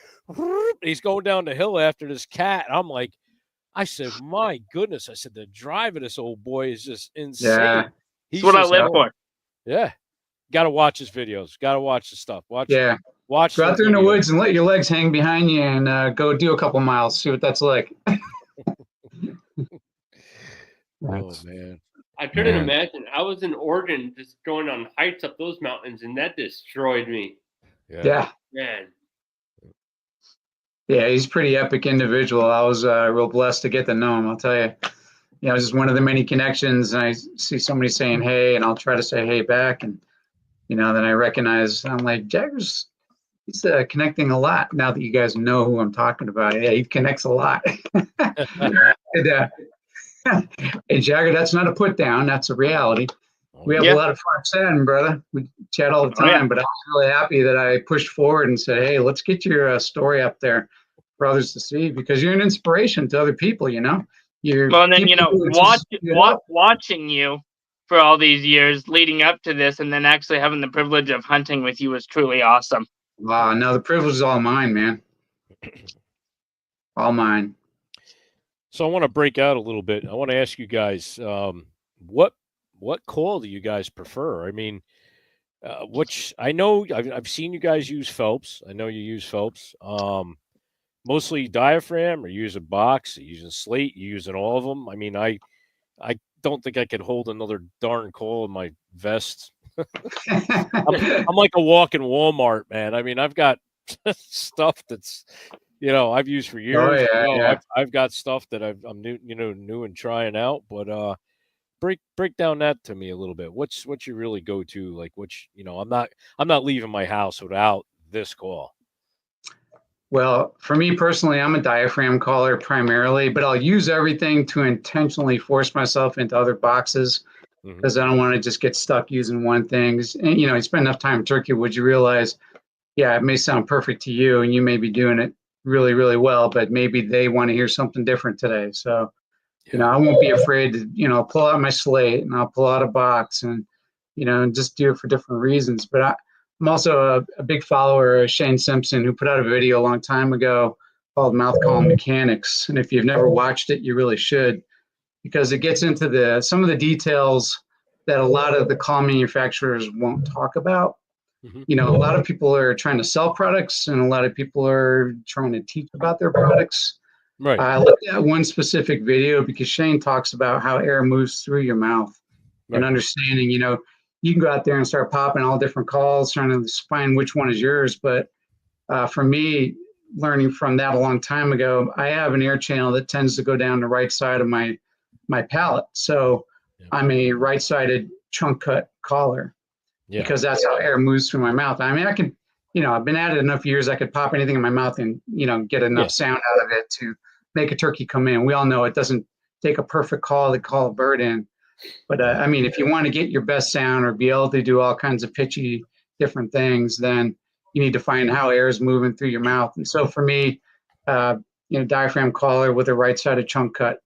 [SPEAKER 5] he's going down the hill after this cat. I'm like, I said, my goodness. I said, the drive of this old boy is just insane.
[SPEAKER 3] Yeah.
[SPEAKER 4] That's what I live for.
[SPEAKER 5] Yeah. Got to watch his videos. Got to watch the stuff. Watch.
[SPEAKER 3] Go out there in the woods and let your legs hang behind you and go do a couple miles. See what that's like.
[SPEAKER 5] Oh, man.
[SPEAKER 6] I couldn't imagine. I was in Oregon just going on hikes up those mountains, and that destroyed me.
[SPEAKER 3] Yeah.
[SPEAKER 6] Man.
[SPEAKER 3] Yeah, he's a pretty epic individual. I was real blessed to get to know him. I'll tell you. You know, it's just one of the many connections. And I see somebody saying hey, and I'll try to say hey back, and then I recognize. I'm like, Jagger's. He's connecting a lot now that you guys know who I'm talking about. Yeah, he connects a lot. and, hey, Jagger, that's not a put down. That's a reality. We have a lot of fun chatting, brother. We chat all the time, but I was really happy that I pushed forward and said, hey, let's get your story up there for others to see, because you're an inspiration to other people,
[SPEAKER 4] Well, and then, watching you for all these years leading up to this, and then actually having the privilege of hunting with you was truly awesome.
[SPEAKER 3] Wow, no, the privilege is all mine, man. All mine.
[SPEAKER 5] So I want to break out a little bit. I want to ask you guys, what call do you guys prefer? I mean, which I know I've seen you guys use Phelps. I know you use Phelps. Mostly diaphragm, or you use a box, you using slate, you using all of them. I mean, I don't think I could hold another darn call in my vest. I'm like a walking Walmart, man. I mean, I've got stuff that's, I've used for years.
[SPEAKER 3] Oh, yeah.
[SPEAKER 5] I've got stuff that I'm new and trying out. But break down that to me a little bit. What's your really go to? Like, I'm not leaving my house without this call.
[SPEAKER 3] Well, for me personally, I'm a diaphragm caller primarily, but I'll use everything to intentionally force myself into other boxes, because I don't want to just get stuck using one thing. And, you spend enough time in turkey, would you realize, yeah, it may sound perfect to you and you may be doing it really, really well, but maybe they want to hear something different today. So, I won't be afraid to, pull out my slate, and I'll pull out a box and, and just do it for different reasons. But I'm also a big follower of Shane Simpson, who put out a video a long time ago called Mouth Call Mechanics. And if you've never watched it, you really should, because it gets into some of the details that a lot of the call manufacturers won't talk about. A lot of people are trying to sell products, and a lot of people are trying to teach about their products.
[SPEAKER 5] Right.
[SPEAKER 3] I like that one specific video because Shane talks about how air moves through your mouth, and understanding, you can go out there and start popping all different calls, trying to find which one is yours. But for me, learning from that a long time ago, I have an air channel that tends to go down the right side of my palate. So I'm a right-sided chunk cut caller, because that's how air moves through my mouth. I mean, I can, I've been at it enough years, I could pop anything in my mouth and, get enough sound out of it to make a turkey come in. We all know it doesn't take a perfect call to call a bird in. But I mean, if you want to get your best sound or be able to do all kinds of pitchy different things, then you need to find how air is moving through your mouth. And so for me, diaphragm caller with a right-sided chunk cut,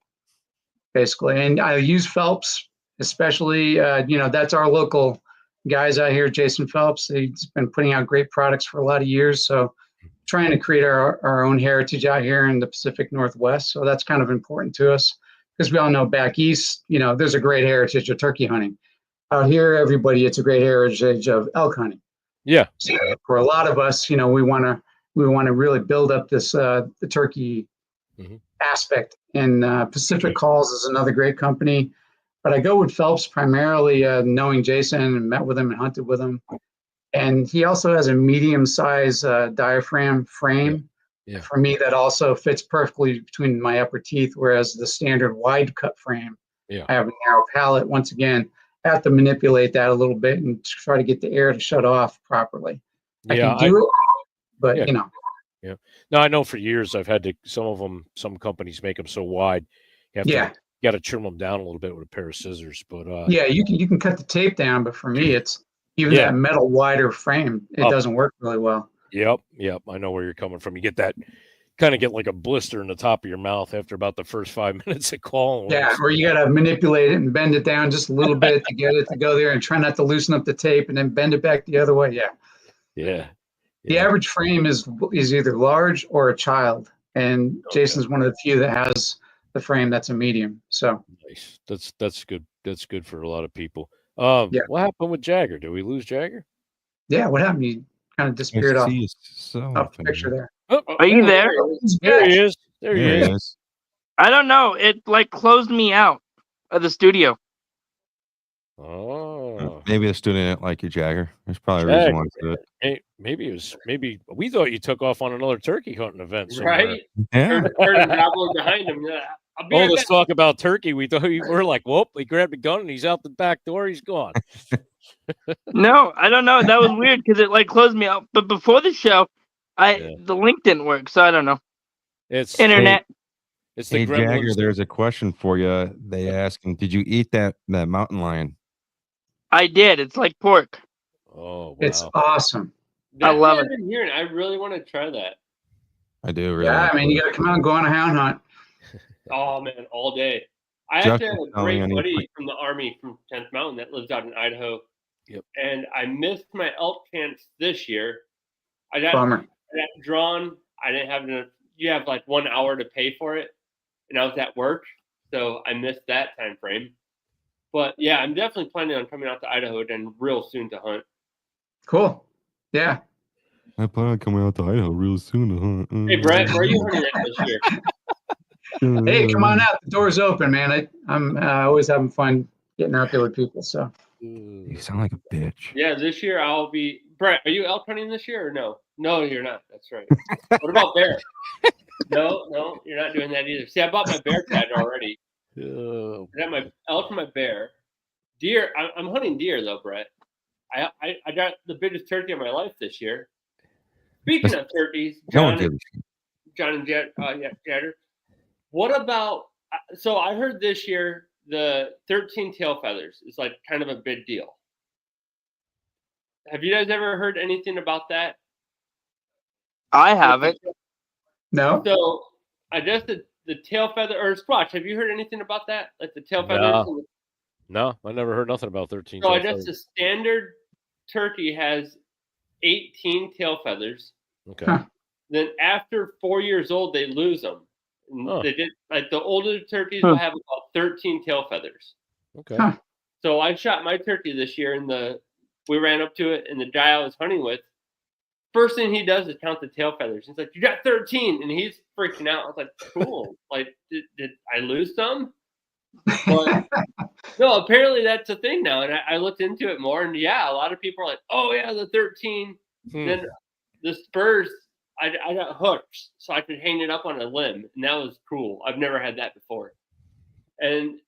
[SPEAKER 3] basically. And I use Phelps, especially, that's our local guys out here, Jason Phelps. He's been putting out great products for a lot of years. So trying to create our own heritage out here in the Pacific Northwest. So that's kind of important to us, because we all know back east, there's a great heritage of turkey hunting. Out here, it's a great heritage of elk hunting.
[SPEAKER 5] Yeah.
[SPEAKER 3] So for a lot of us, we want to really build up this the turkey aspect. And Pacific Calls is another great company, but I go with Phelps primarily, knowing Jason and met with him and hunted with him. And he also has a medium-sized diaphragm frame. Yeah. For me, that also fits perfectly between my upper teeth, whereas the standard wide cut frame, I have a narrow palate. Once again, I have to manipulate that a little bit and try to get the air to shut off properly. I can do it, but
[SPEAKER 5] Yeah. No, I know for years I've had to, some companies make them so wide. You got to trim them down a little bit with a pair of scissors. But
[SPEAKER 3] you can cut the tape down, but for me, it's even that metal wider frame, it doesn't work really well.
[SPEAKER 5] Yep. I know where you're coming from. You get that, kind of get like a blister in the top of your mouth after about the first 5 minutes of calling.
[SPEAKER 3] Yeah, or you got to manipulate it and bend it down just a little bit to get it to go there, and try not to loosen up the tape and then bend it back the other way.
[SPEAKER 5] Yeah.
[SPEAKER 3] The average frame is either large or a child, and Jason's one of the few that has the frame that's a medium. So
[SPEAKER 5] nice. That's good. That's good for a lot of people. What happened with Jagger? Did we lose Jagger?
[SPEAKER 3] Yeah, what happened? He kind of disappeared off the picture there.
[SPEAKER 4] Oh, are you there?
[SPEAKER 5] There he is. There he is.
[SPEAKER 4] I don't know. It closed me out of the studio.
[SPEAKER 5] Oh.
[SPEAKER 2] Maybe the student didn't like you, Jagger. There's probably a reason why to it.
[SPEAKER 5] Maybe we thought you took off on another turkey hunting event somewhere.
[SPEAKER 6] Right?
[SPEAKER 2] Yeah.
[SPEAKER 6] Heard him gobbling behind him. I'll be
[SPEAKER 5] All
[SPEAKER 6] right
[SPEAKER 5] this
[SPEAKER 6] back.
[SPEAKER 5] talk about turkey, we thought we were like, whoop, he grabbed a gun and he's out the back door. He's gone.
[SPEAKER 4] No, I don't know. That was weird because it like closed me out. But before the show, the link didn't work, so I don't know.
[SPEAKER 5] It's
[SPEAKER 4] Internet.
[SPEAKER 5] It's the
[SPEAKER 2] Hey, Jagger,
[SPEAKER 5] gremlins.
[SPEAKER 2] there's a question for you. They asking, did you eat that mountain lion?
[SPEAKER 4] I did. It's like pork.
[SPEAKER 5] Oh, wow.
[SPEAKER 3] It's awesome.
[SPEAKER 4] I love it.
[SPEAKER 6] I've been hearing. I really want to try that.
[SPEAKER 2] I do, really.
[SPEAKER 3] Yeah, I mean, you got to come out and go on a hound hunt.
[SPEAKER 6] Oh man, all day. I
[SPEAKER 2] Justin
[SPEAKER 6] actually have a
[SPEAKER 2] telling
[SPEAKER 6] great
[SPEAKER 2] me
[SPEAKER 6] buddy from the Army from 10th Mountain that lives out in Idaho.
[SPEAKER 5] Yep.
[SPEAKER 6] And I missed my elk chance this year. I got
[SPEAKER 3] Bummer.
[SPEAKER 6] drawn. I didn't have enough. You have like 1 hour to pay for it, and I was at work, so I missed that time frame. But yeah, I'm definitely planning on coming out to Idaho then real soon to hunt.
[SPEAKER 3] Cool. Yeah.
[SPEAKER 2] I plan on coming out to Idaho real soon to hunt.
[SPEAKER 6] Hey Brett, where are you hunting at this year?
[SPEAKER 3] Hey, come on out. The door's open, man. I'm always having fun getting out there with people. So
[SPEAKER 2] You sound like a bitch.
[SPEAKER 6] Yeah, this year I'll be. Brett, are you elk hunting this year or no? No, you're not. That's right. What about bear? No, you're not doing that either. See, I bought my bear tag already.
[SPEAKER 5] Oh,
[SPEAKER 6] I got my elk and my bear. Deer. I'm hunting deer though, Brett. I got the biggest turkey of my life this year. Speaking of turkeys,
[SPEAKER 2] No one
[SPEAKER 6] John
[SPEAKER 2] gives
[SPEAKER 6] and Jagger. What about? So I heard this year the 13 tail feathers is like kind of a big deal. Have you guys ever heard anything about that?
[SPEAKER 4] I haven't.
[SPEAKER 3] no.
[SPEAKER 6] So I guess the tail feather or squatch. Have you heard anything about that? Like the tail feathers?
[SPEAKER 5] no, I never heard nothing about 13.
[SPEAKER 6] So I guess the standard turkey has 18 tail feathers.
[SPEAKER 5] Okay.
[SPEAKER 3] Huh.
[SPEAKER 6] Then after 4 years old, they lose them.
[SPEAKER 5] Huh.
[SPEAKER 6] They did like the older turkeys will have about 13 tail feathers.
[SPEAKER 5] Okay.
[SPEAKER 3] Huh.
[SPEAKER 6] So I shot my turkey this year, and we ran up to it, and the guy I was hunting with, first thing he does is count the tail feathers. He's like, "You got 13," and he's freaking out. I was like, "Cool." Like, did I lose some? But no, apparently that's a thing now. And I looked into it more, and yeah, a lot of people are like, "Oh yeah, the 13." Then the spurs, I got hooks, so I could hang it up on a limb, and that was cool. I've never had that before. And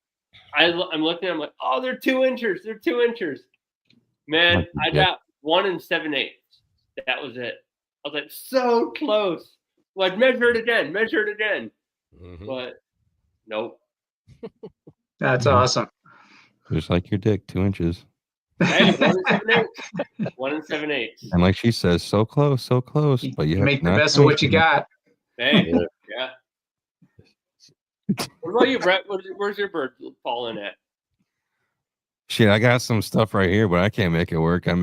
[SPEAKER 6] I'm looking, I'm like, "Oh, they're 2 inches. They're 2 inches." Man, I got 1 7/8. That was it. I was like, so close. Like, measure it again.
[SPEAKER 5] Mm-hmm.
[SPEAKER 6] But nope.
[SPEAKER 3] That's awesome.
[SPEAKER 2] Just like your dick, 2 inches.
[SPEAKER 6] Hey, 1 7/8. 1 7/8.
[SPEAKER 2] And like she says, so close, but
[SPEAKER 3] You
[SPEAKER 2] you
[SPEAKER 3] make the best of what you got.
[SPEAKER 6] Hey, yeah. What about you, Brett? Where's your bird falling at?
[SPEAKER 2] Shit, I got some stuff right here, but I can't make it work. I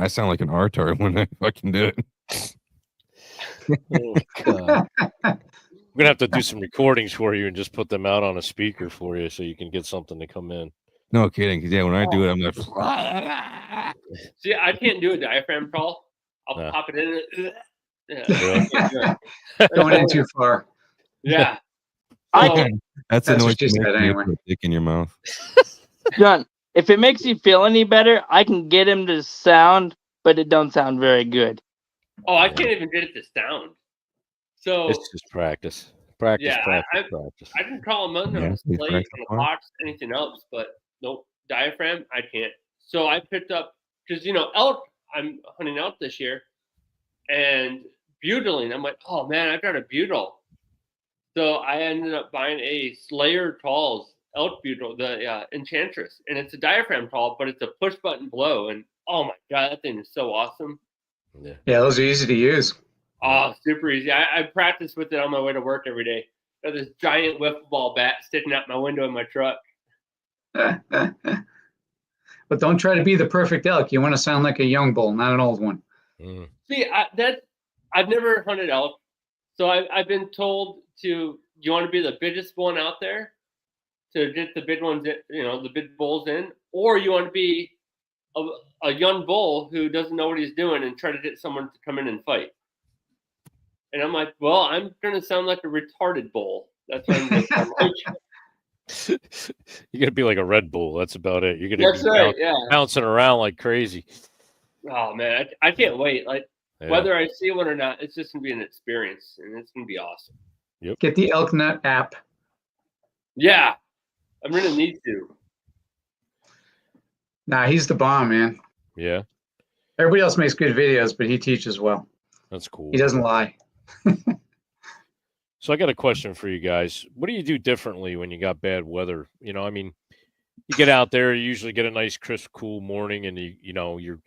[SPEAKER 2] sound like an retard when I fucking do it.
[SPEAKER 5] Oh, God. We're gonna have to do some recordings for you and just put them out on a speaker for you so you can get something to come in.
[SPEAKER 2] No kidding, because yeah, when I do it, I'm like,
[SPEAKER 6] See, I can't do a diaphragm crawl. I'll pop it in.
[SPEAKER 3] Going in too far.
[SPEAKER 6] Yeah.
[SPEAKER 2] that's
[SPEAKER 3] That's
[SPEAKER 2] the noise
[SPEAKER 3] what she
[SPEAKER 2] you
[SPEAKER 3] said
[SPEAKER 2] make
[SPEAKER 3] anyway.
[SPEAKER 2] with a dick in your mouth.
[SPEAKER 4] John, if it makes you feel any better, I can get him to sound, but it don't sound very good.
[SPEAKER 6] Oh, I can't even get it to sound. So
[SPEAKER 5] It's just practice. Practice.
[SPEAKER 6] I can call him on a
[SPEAKER 2] he's
[SPEAKER 6] slate,
[SPEAKER 2] practicing
[SPEAKER 6] on a box, anything else, but nope, diaphragm, I can't. So I picked up, because, elk, I'm hunting elk this year, and bugling. I'm like, oh man, I've got a bugle. So I ended up buying a Slayer Tall's elk bugle, the Enchantress, and it's a diaphragm call, but it's a push button blow, and oh my god, that thing is so awesome.
[SPEAKER 3] Yeah, those are easy to use.
[SPEAKER 6] Oh, super easy. I practice with it on my way to work every day. Got this giant wiffle ball bat sticking out my window in my truck.
[SPEAKER 3] But don't try to be the perfect elk. You want to sound like a young bull, not an old one.
[SPEAKER 6] See, I've never hunted elk, so I've been told you want to be the biggest one out there to get the big ones, the big bulls in, or you want to be a young bull who doesn't know what he's doing and try to get someone to come in and fight. And I'm like, well, I'm going to sound like a retarded bull. That's what I'm going to sound like.
[SPEAKER 5] You're gonna be like a Red Bull. That's about it. You're gonna
[SPEAKER 6] That's
[SPEAKER 5] be
[SPEAKER 6] right. Yeah.
[SPEAKER 5] bouncing around like crazy.
[SPEAKER 6] Oh man, I can't wait. Like
[SPEAKER 5] Yeah.
[SPEAKER 6] whether I see one or not, it's just gonna be an experience, and it's gonna be awesome.
[SPEAKER 3] Get the Elk Nut app.
[SPEAKER 6] Yeah, I'm gonna need to.
[SPEAKER 3] Nah, he's the bomb, man.
[SPEAKER 5] Yeah,
[SPEAKER 3] Everybody else makes good videos, but he teaches well.
[SPEAKER 5] that's cool.
[SPEAKER 3] He doesn't lie.
[SPEAKER 5] So I got a question for you guys. What do you do differently when you got bad weather? You know, I mean, you get out there, you usually get a nice, crisp, cool morning, and you're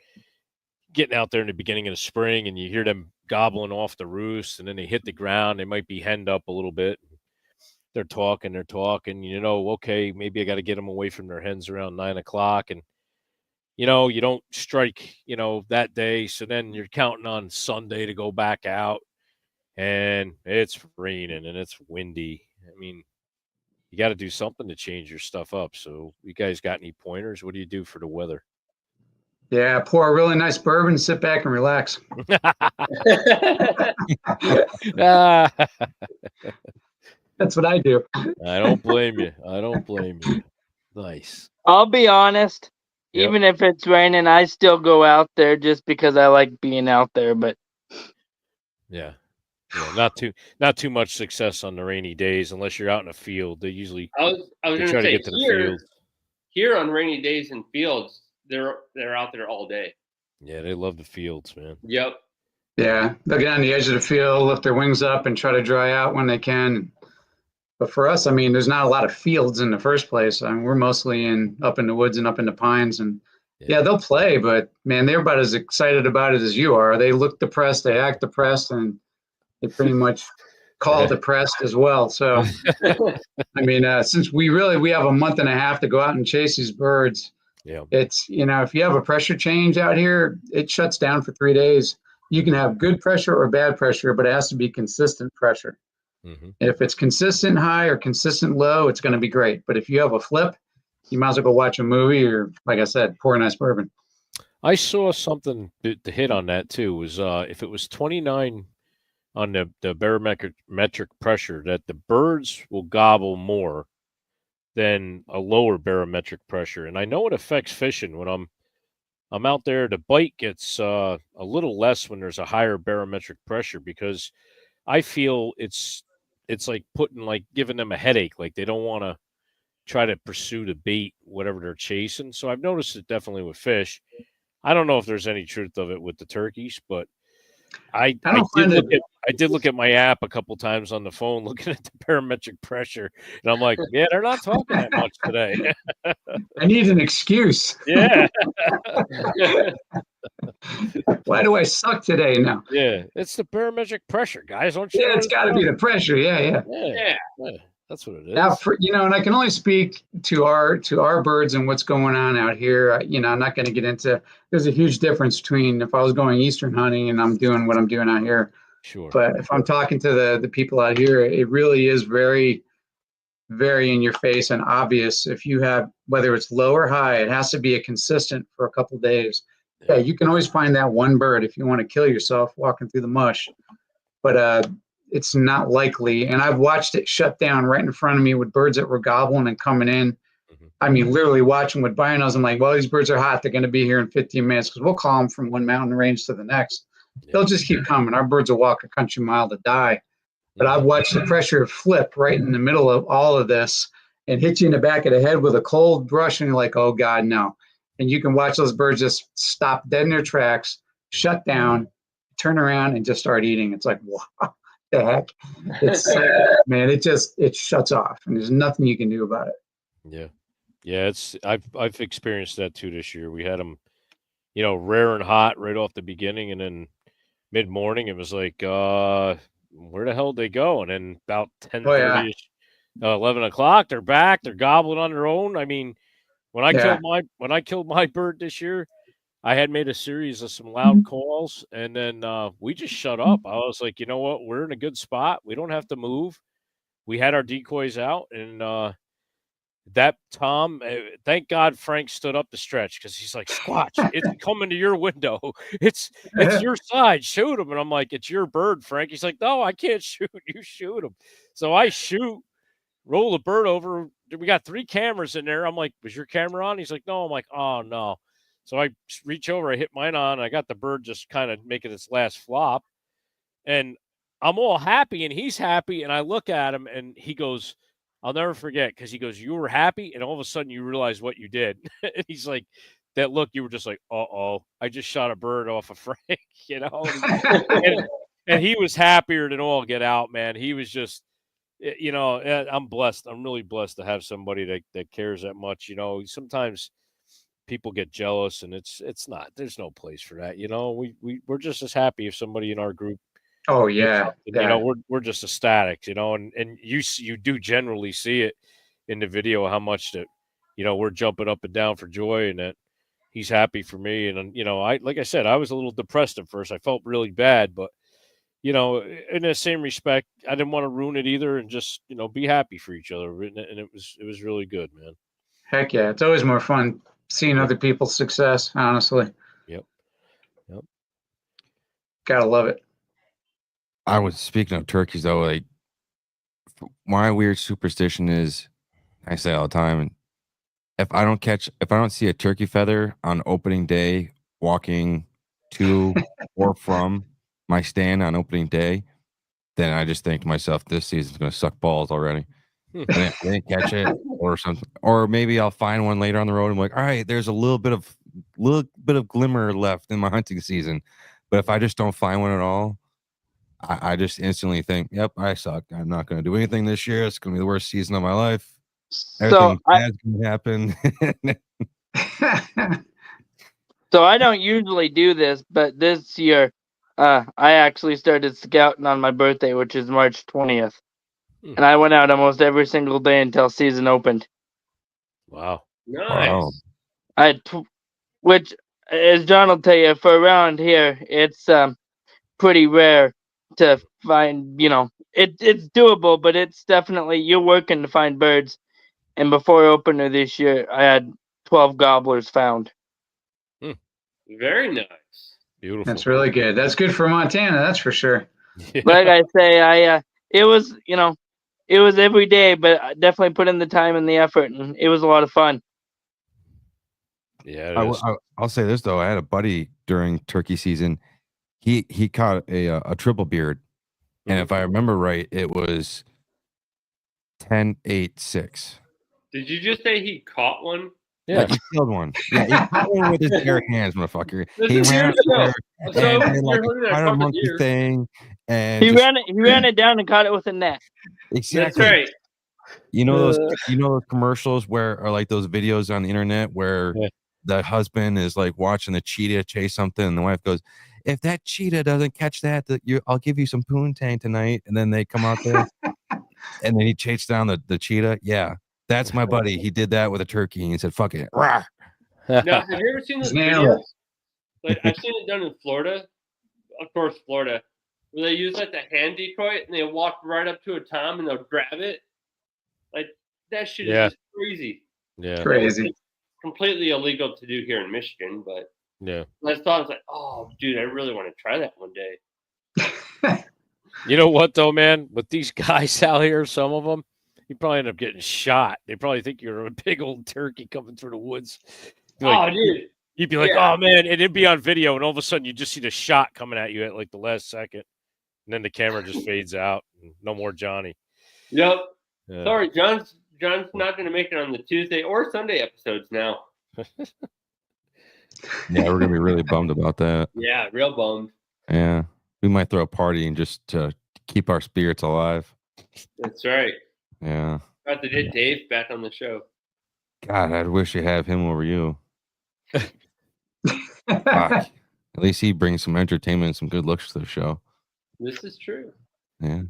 [SPEAKER 5] getting out there in the beginning of the spring, and you hear them gobbling off the roost, and then they hit the ground. They might be henned up a little bit. They're talking. Okay, maybe I got to get them away from their hens around 9 o'clock, and you don't strike, that day. So then you're counting on Sunday to go back out, and it's raining and it's windy. I mean, you got to do something to change your stuff up. So you guys got any pointers? What do you do for the weather?
[SPEAKER 3] Yeah, pour a really nice bourbon, sit back and relax. That's what I do.
[SPEAKER 5] I don't blame you. Nice.
[SPEAKER 4] I'll be honest.
[SPEAKER 5] Yep.
[SPEAKER 4] Even if it's raining, I still go out there just because I like being out there. But
[SPEAKER 5] Yeah, not too much success on the rainy days unless you're out in a field. They usually
[SPEAKER 6] I was
[SPEAKER 5] they
[SPEAKER 6] gonna
[SPEAKER 5] try to
[SPEAKER 6] say
[SPEAKER 5] get to the field.
[SPEAKER 6] here on rainy days in fields, they're out there all day.
[SPEAKER 5] Yeah, they love the fields, man.
[SPEAKER 6] Yep.
[SPEAKER 3] Yeah, they'll get on the edge of the field, lift their wings up, and try to dry out when they can. But for us, I mean, there's not a lot of fields in the first place. I mean, we're mostly up in the woods and up in the pines. And yeah, they'll play, but man, they're about as excited about it as you are. They look depressed, they act depressed, and they pretty much call depressed as well. So, I mean, since we have a month and a half to go out and chase these birds, it's, if you have a pressure change out here, it shuts down for 3 days. You can have good pressure or bad pressure, but it has to be consistent pressure.
[SPEAKER 5] Mm-hmm.
[SPEAKER 3] If it's consistent high or consistent low, it's going to be great. But if you have a flip, you might as well go watch a movie or, like I said, pour a nice bourbon.
[SPEAKER 5] I saw something to hit on that too. Was if it was 29 on the barometric pressure, that the birds will gobble more than a lower barometric pressure. And I know it affects fishing. When I'm out there, the bite gets a little less when there's a higher barometric pressure, because I feel it's like giving them a headache. Like they don't want to try to pursue the bait, whatever they're chasing. So I've noticed it definitely with fish. I don't know if there's any truth of it with the turkeys, but I did look at my app a couple times on the phone, looking at the barometric pressure, and I'm like, yeah, they're not talking that much today.
[SPEAKER 3] I need an excuse.
[SPEAKER 5] Yeah.
[SPEAKER 3] Why do I suck today now?
[SPEAKER 5] Yeah, it's the barometric pressure, guys. Don't you?
[SPEAKER 3] Yeah, it's got to be the pressure. Yeah.
[SPEAKER 5] That's what it is.
[SPEAKER 3] Now, and I can only speak to our birds and what's going on out here. I'm not going to get into. There's a huge difference between if I was going eastern hunting and I'm doing what I'm doing out here.
[SPEAKER 5] Sure.
[SPEAKER 3] But if I'm talking to the people out here, it really is very, very in your face and obvious. If you have, whether it's low or high, it has to be a consistent for a couple of days. Yeah, you can always find that one bird if you want to kill yourself walking through the mush, but it's not likely. And I've watched it shut down right in front of me with birds that were gobbling and coming in. Mm-hmm. I mean, literally watching with binos. I'm like, well, these birds are hot. They're going to be here in 15 minutes because we'll call them from one mountain range to the next. Yeah. They'll just keep coming. Our birds will walk a country mile to die. But I've watched the pressure flip right in the middle of all of this and hit you in the back of the head with a cold brush, and you're like, oh, God, no. And you can watch those birds just stop dead in their tracks, shut down, turn around, and just start eating. It's like, wow, the heck? It's man, it shuts off, and there's nothing you can do about it.
[SPEAKER 5] Yeah. I've experienced that too this year. We had them, rare and hot right off the beginning, and then mid morning it was like, where the hell did they go? And then about 10:30, 11 o'clock, they're back. They're gobbling on their own. I mean. When I killed my bird this year, I had made a series of some loud calls, and then we just shut up. I was like, you know what? We're in a good spot. We don't have to move. We had our decoys out, and that Tom, thank God Frank stood up to stretch, because he's like, Squatch, it's coming to your window. It's your side. Shoot him. And I'm like, it's your bird, Frank. He's like, no, I can't shoot. You shoot him. So I shoot. Roll the bird over, we got 3 cameras in there. I'm like, was your camera on? He's like, no. I'm like, oh no. So I reach over, I hit mine on, I got the bird just kind of making its last flop. And I'm all happy and he's happy. And I look at him and he goes, I'll never forget, because he goes, you were happy, and all of a sudden you realize what you did. And he's like, that look, you were just like, uh-oh, I just shot a bird off a Frank, you know? And he was happier than all get out, man. He was just, you know, I'm blessed. I'm really blessed to have somebody that cares that much. You know, sometimes people get jealous, and it's not, there's no place for that. You know, we're just as happy if somebody in our group.
[SPEAKER 3] Oh yeah.
[SPEAKER 5] You know, we're just ecstatic, you know, and you do generally see it in the video how much that, you know, we're jumping up and down for joy, and that he's happy for me. And, you know, like I said, I was a little depressed at first. I felt really bad, but, you know, in the same respect, I didn't want to ruin it either, and just, you know, be happy for each other. And it was really good, man.
[SPEAKER 3] Heck yeah. It's always more fun seeing other people's success, honestly.
[SPEAKER 5] Yep.
[SPEAKER 3] Gotta love it.
[SPEAKER 2] I was speaking of turkeys though, like my weird superstition is, I say all the time, and if I don't see a turkey feather on opening day walking to or from my stand on opening day, then I just think to myself, this season's going to suck balls already. I didn't catch it or something, or maybe I'll find one later on the road and I'm like, all right, there's a little bit of glimmer left in my hunting season. But if I just don't find one at all, I just instantly think, yep, I suck. I'm not going to do anything this year. It's going to be the worst season of my life. Everything bad's going to happen.
[SPEAKER 4] So I don't usually do this, but this year I actually started scouting on my birthday, which is March 20th. And I went out almost every single day until season opened.
[SPEAKER 5] Wow.
[SPEAKER 6] Nice.
[SPEAKER 2] Wow.
[SPEAKER 4] Which, as John will tell you, for around here, it's pretty rare to find, you know, it's doable, but it's definitely, you're working to find birds. And before opener this year, I had 12 gobblers found.
[SPEAKER 6] Very nice.
[SPEAKER 5] Beautiful.
[SPEAKER 3] That's really good. That's good for Montana, that's for sure.
[SPEAKER 5] Yeah.
[SPEAKER 4] Like I say, it was, you know, it was every day, but I definitely put in the time and the effort, and it was a lot of fun.
[SPEAKER 5] Yeah.
[SPEAKER 2] I'll say this though, I had a buddy during turkey season. He caught a triple beard, and if I remember right, it was 10-8-6.
[SPEAKER 6] Did you just say he caught one?
[SPEAKER 5] Yeah.
[SPEAKER 2] Like he killed one. Yeah, he caught one with his bare hands, motherfucker.
[SPEAKER 6] This
[SPEAKER 2] He
[SPEAKER 6] is
[SPEAKER 2] ran
[SPEAKER 6] years
[SPEAKER 2] up
[SPEAKER 6] ago.
[SPEAKER 2] there
[SPEAKER 6] So
[SPEAKER 2] and
[SPEAKER 6] you're
[SPEAKER 2] did like
[SPEAKER 6] hunting
[SPEAKER 2] a
[SPEAKER 6] a
[SPEAKER 2] spider
[SPEAKER 6] couple
[SPEAKER 2] monkey
[SPEAKER 6] years.
[SPEAKER 2] thing, and
[SPEAKER 4] He
[SPEAKER 2] just-
[SPEAKER 4] ran it down and caught it with a net.
[SPEAKER 6] That's
[SPEAKER 2] exactly.
[SPEAKER 6] right.
[SPEAKER 2] You know those commercials where, or like those videos on the internet where the husband is like watching the cheetah chase something, and the wife goes, "If that cheetah doesn't catch that, I'll give you some poontang tonight." And then they come out there, and then he chased down the cheetah. Yeah, that's my buddy. He did that with a turkey, and he said, "Fuck it." Rah.
[SPEAKER 6] Now, have you ever seen those
[SPEAKER 3] Nailed
[SPEAKER 6] videos?
[SPEAKER 3] it.
[SPEAKER 6] Like I've seen it done in Florida, of course, Florida, where they use like the hand decoy and they walk right up to a tom and they'll grab it. Like that shit is just crazy.
[SPEAKER 5] Yeah.
[SPEAKER 3] Crazy.
[SPEAKER 6] It's completely illegal to do here in Michigan, but
[SPEAKER 5] Yeah.
[SPEAKER 6] I thought, I was like, oh, dude, I really want to try that one day.
[SPEAKER 5] You know what though, man? With these guys out here, some of them, you probably end up getting shot. They probably think you're a big old turkey coming through the woods.
[SPEAKER 6] Oh, dude.
[SPEAKER 5] You'd be like, oh man, and it'd be on video, and all of a sudden you just see the shot coming at you at like the last second, and then the camera just fades out. And no more Johnny.
[SPEAKER 6] Yep.
[SPEAKER 5] Yeah.
[SPEAKER 6] Sorry, John's not going to make it on the Tuesday or Sunday episodes now.
[SPEAKER 2] Yeah, we're gonna be really bummed about that.
[SPEAKER 6] Yeah, real bummed.
[SPEAKER 2] Yeah, we might throw a party and just to keep our spirits alive.
[SPEAKER 6] That's right.
[SPEAKER 2] Yeah.
[SPEAKER 6] About to get Dave back on the show.
[SPEAKER 2] God, I wish you have him over you. Fuck. At least he brings some entertainment and some good looks to the show.
[SPEAKER 6] This is true.
[SPEAKER 2] Yeah.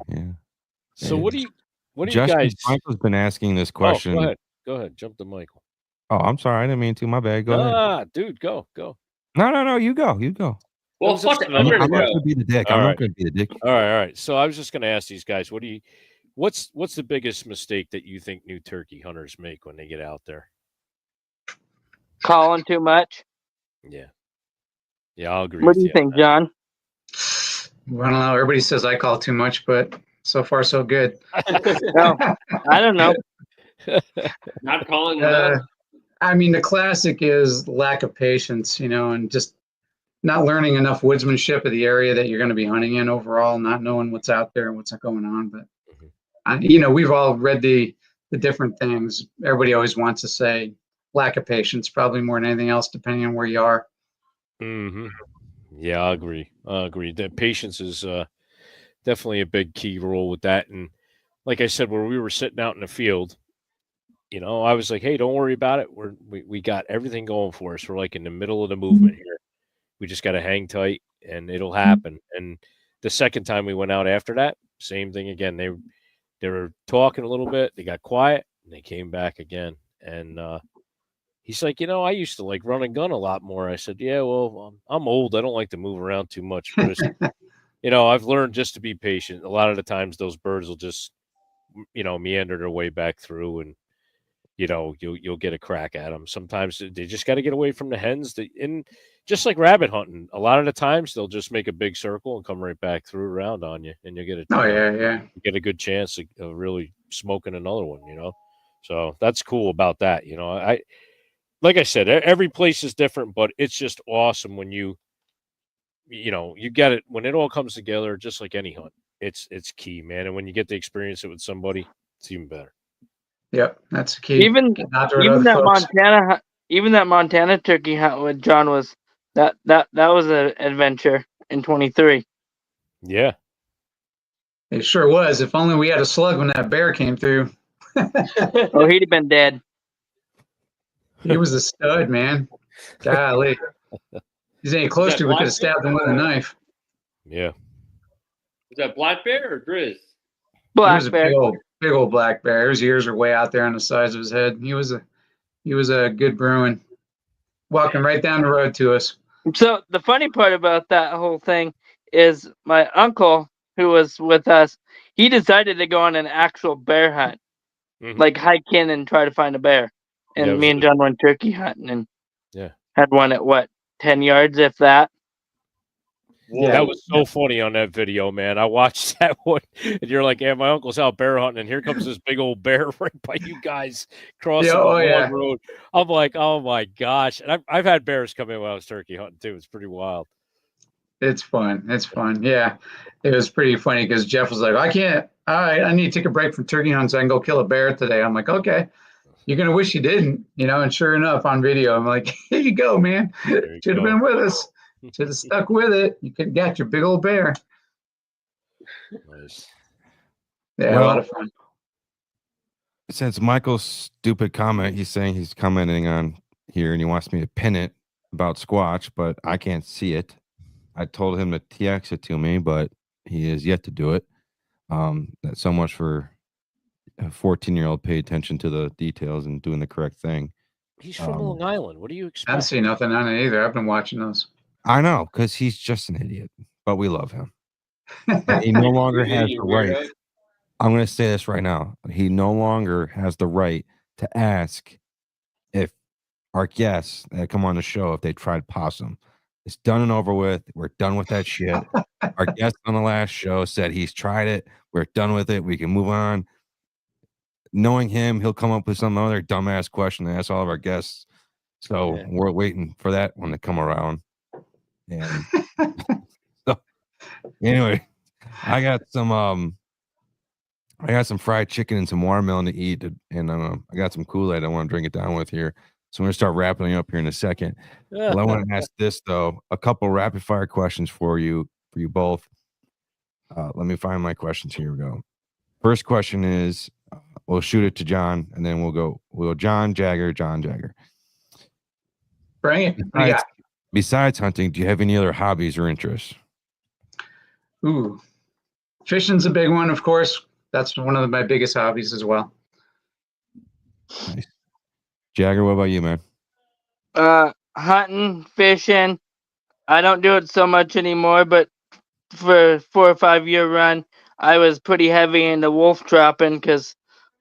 [SPEAKER 5] So what do you
[SPEAKER 2] Justin,
[SPEAKER 5] guys?
[SPEAKER 2] Michael's been asking this question.
[SPEAKER 5] Oh, go ahead. Jump to Michael.
[SPEAKER 2] Oh, I'm sorry. I didn't mean to. My bad. Go ahead.
[SPEAKER 5] Dude, go.
[SPEAKER 2] No. You go.
[SPEAKER 6] Well,
[SPEAKER 5] was
[SPEAKER 6] fuck
[SPEAKER 5] just
[SPEAKER 6] it.
[SPEAKER 5] another-
[SPEAKER 6] I'm
[SPEAKER 2] I'm
[SPEAKER 6] going
[SPEAKER 2] not
[SPEAKER 6] to
[SPEAKER 2] going to be the dick.
[SPEAKER 5] All
[SPEAKER 2] I'm
[SPEAKER 5] right.
[SPEAKER 2] not going to be the dick.
[SPEAKER 5] All right. So I was just going to ask these guys, what's the biggest mistake that you think new turkey hunters make when they get out there?
[SPEAKER 4] Calling too much.
[SPEAKER 5] Yeah, I'll agree.
[SPEAKER 4] What
[SPEAKER 5] with
[SPEAKER 4] do you think, John?
[SPEAKER 3] I don't know. Everybody says I call too much, but so far so good.
[SPEAKER 4] No, I don't know.
[SPEAKER 6] Not calling enough.
[SPEAKER 3] I mean, the classic is lack of patience, and just not learning enough woodsmanship of the area that you're going to be hunting in overall, not knowing what's out there and what's going on. But, we've all read the different things. Everybody always wants to say lack of patience, probably more than anything else, depending on where you are.
[SPEAKER 5] Mm-hmm. Yeah, I agree. That patience is definitely a big key role with that. And like I said, where we were sitting out in the field, I was like, hey, don't worry about it. We got everything going for us. We're like in the middle of the movement here. We just got to hang tight and it'll happen. And the second time we went out after that, same thing again. They were talking a little bit. They got quiet and they came back again. And he's like, I used to like run and gun a lot more. I said, yeah, well, I'm old. I don't like to move around too much. But I've learned just to be patient. A lot of the times those birds will just, meander their way back through and, you'll get a crack at them. Sometimes they just got to get away from the hens. And just like rabbit hunting, a lot of the times they'll just make a big circle and come right back through around on you, and you get you get a good chance of really smoking another one. So that's cool about that. Like I said, every place is different, but it's just awesome when you get it when it all comes together, just like any hunt. It's key, man. And when you get to experience it with somebody, it's even better.
[SPEAKER 3] Yep, that's the key.
[SPEAKER 4] Even that Montana turkey hunt with John was that was an adventure in 23.
[SPEAKER 5] Yeah,
[SPEAKER 3] it sure was. If only we had a slug when that bear came through.
[SPEAKER 4] Oh, he'd have been dead.
[SPEAKER 3] He was a stud, man. Golly, he's any closer, we could have stabbed him with a knife.
[SPEAKER 5] Yeah.
[SPEAKER 6] Is that black bear or Grizz?
[SPEAKER 4] Black bear.
[SPEAKER 3] Big old black bear. His ears are way out there on the sides of his head. He was a good Bruin. Walking right down the road to us.
[SPEAKER 4] So the funny part about that whole thing is my uncle, who was with us, he decided to go on an actual bear hunt, like hike in and try to find a bear. And me and John went turkey hunting and had one at 10 yards, if that.
[SPEAKER 5] Yeah, that was so funny on that video, man. I watched that one, and you're like, "Yeah, my uncle's out bear hunting, and here comes this big old bear right by you guys crossing the long road." I'm like, "Oh my gosh!" And I've had bears come in when I was turkey hunting too. It's pretty wild.
[SPEAKER 3] It's fun. Yeah, it was pretty funny because Jeff was like, "I can't. All right, I need to take a break from turkey hunting so I can go kill a bear today." I'm like, "Okay." You're gonna wish you didn't, And sure enough, on video, I'm like, "Here you go, man. Should have been with us." Should have stuck with it. You could get your big old bear.
[SPEAKER 5] Nice.
[SPEAKER 3] Yeah, a lot of fun.
[SPEAKER 2] Since Michael's stupid comment, he's saying he's commenting on here and he wants me to pin it about Squatch, but I can't see it. I told him to TX it to me, but he has yet to do it. That's so much for a 14-year-old pay attention to the details and doing the correct thing.
[SPEAKER 5] He's from Long Island. What do you expect?
[SPEAKER 3] I don't see nothing on it either. I've been watching those.
[SPEAKER 2] I know, because he's just an idiot, but we love him. And he no longer has the right. I'm going to say this right now. He no longer has the right to ask if our guests that come on the show, if they tried possum. It's done and over with. We're done with that shit. Our guest on the last show said he's tried it. We're done with it. We can move on. Knowing him, he'll come up with some other dumbass question to ask all of our guests. So we're waiting for that one to come around. And so, anyway, I got some fried chicken and some watermelon to eat, and I got some Kool-Aid I want to drink it down with here. So I'm going to start wrapping up here in a second. Well, I want to ask this though, a couple rapid fire questions for you both. Let me find my questions. Here we go. First question is, we'll shoot it to John, and then we'll go John Jagger.
[SPEAKER 3] Bring it.
[SPEAKER 2] Besides hunting, do you have any other hobbies or interests?
[SPEAKER 3] Ooh, fishing's a big one, of course. That's one of my biggest hobbies as well.
[SPEAKER 2] Nice. Jagger, what about you, man?
[SPEAKER 4] Hunting, fishing. I don't do it so much anymore, but for a 4 or 5 year run, I was pretty heavy into wolf trapping because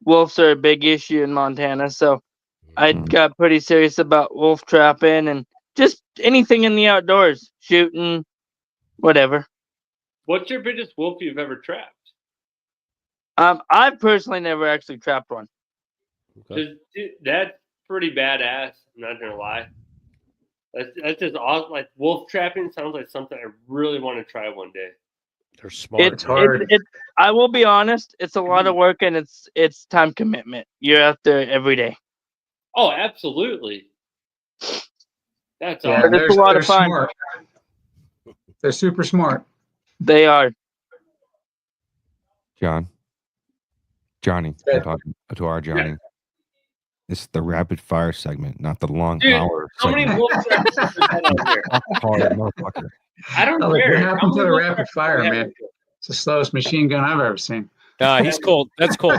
[SPEAKER 4] wolves are a big issue in Montana. So I got pretty serious about wolf trapping and just anything in the outdoors, shooting, whatever.
[SPEAKER 6] What's your biggest wolf you've ever trapped?
[SPEAKER 4] I've personally never actually trapped one.
[SPEAKER 5] Okay.
[SPEAKER 6] Dude, that's pretty badass. I'm not gonna lie. That's just awesome. Like wolf trapping sounds like something I really want to try one day.
[SPEAKER 5] They're smart.
[SPEAKER 3] It's hard.
[SPEAKER 4] I will be honest. It's a lot of work and it's time commitment. You're out there every day.
[SPEAKER 6] Oh, absolutely. That's
[SPEAKER 3] Yeah,
[SPEAKER 6] awesome.
[SPEAKER 4] But it's a lot of fun.
[SPEAKER 3] smart. They're super smart.
[SPEAKER 4] They are.
[SPEAKER 2] Johnny,
[SPEAKER 3] Yeah.
[SPEAKER 2] I'm talking to our Johnny.
[SPEAKER 6] Yeah.
[SPEAKER 2] This is the rapid fire segment, not the long
[SPEAKER 6] Dude,
[SPEAKER 2] hour
[SPEAKER 6] how many
[SPEAKER 2] segment.
[SPEAKER 6] wolf traps have we had out there?
[SPEAKER 2] Hard motherfucker.
[SPEAKER 6] I don't
[SPEAKER 3] Oh, look,
[SPEAKER 6] care.
[SPEAKER 3] what
[SPEAKER 6] How
[SPEAKER 3] happened to
[SPEAKER 6] many
[SPEAKER 3] the
[SPEAKER 6] wolf
[SPEAKER 3] rapid
[SPEAKER 6] traps have
[SPEAKER 3] fire,
[SPEAKER 6] we had
[SPEAKER 3] man?
[SPEAKER 6] out there?
[SPEAKER 3] It's the slowest machine gun I've ever seen.
[SPEAKER 5] That's called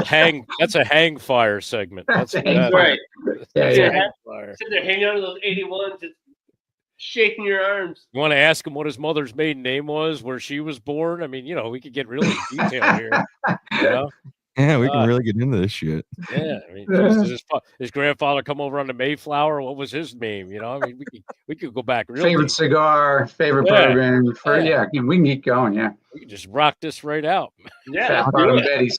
[SPEAKER 5] hang. That's a hang fire segment. That's
[SPEAKER 3] That's
[SPEAKER 5] what
[SPEAKER 3] hang
[SPEAKER 5] that
[SPEAKER 3] fire.
[SPEAKER 6] Right.
[SPEAKER 3] Yeah,
[SPEAKER 6] Yeah.
[SPEAKER 3] yeah.
[SPEAKER 5] fire.
[SPEAKER 6] Sit there hanging out of those 81s, just shaking your arms.
[SPEAKER 5] You want to ask him what his mother's maiden name was, where she was born? I mean, we could get really detailed here. You know?
[SPEAKER 2] Yeah, we can really get into this shit.
[SPEAKER 5] Yeah, I mean, geez, his grandfather come over on the Mayflower. What was his name? I mean, we could go back real
[SPEAKER 3] Favorite
[SPEAKER 5] deep.
[SPEAKER 3] cigar, favorite
[SPEAKER 5] Yeah.
[SPEAKER 3] bourbon.
[SPEAKER 5] Yeah.
[SPEAKER 3] We can keep going. Yeah.
[SPEAKER 5] We could just rock this right out.
[SPEAKER 6] Yeah,
[SPEAKER 3] Fat
[SPEAKER 6] let's do
[SPEAKER 3] Bottom
[SPEAKER 6] it.
[SPEAKER 3] Betty's.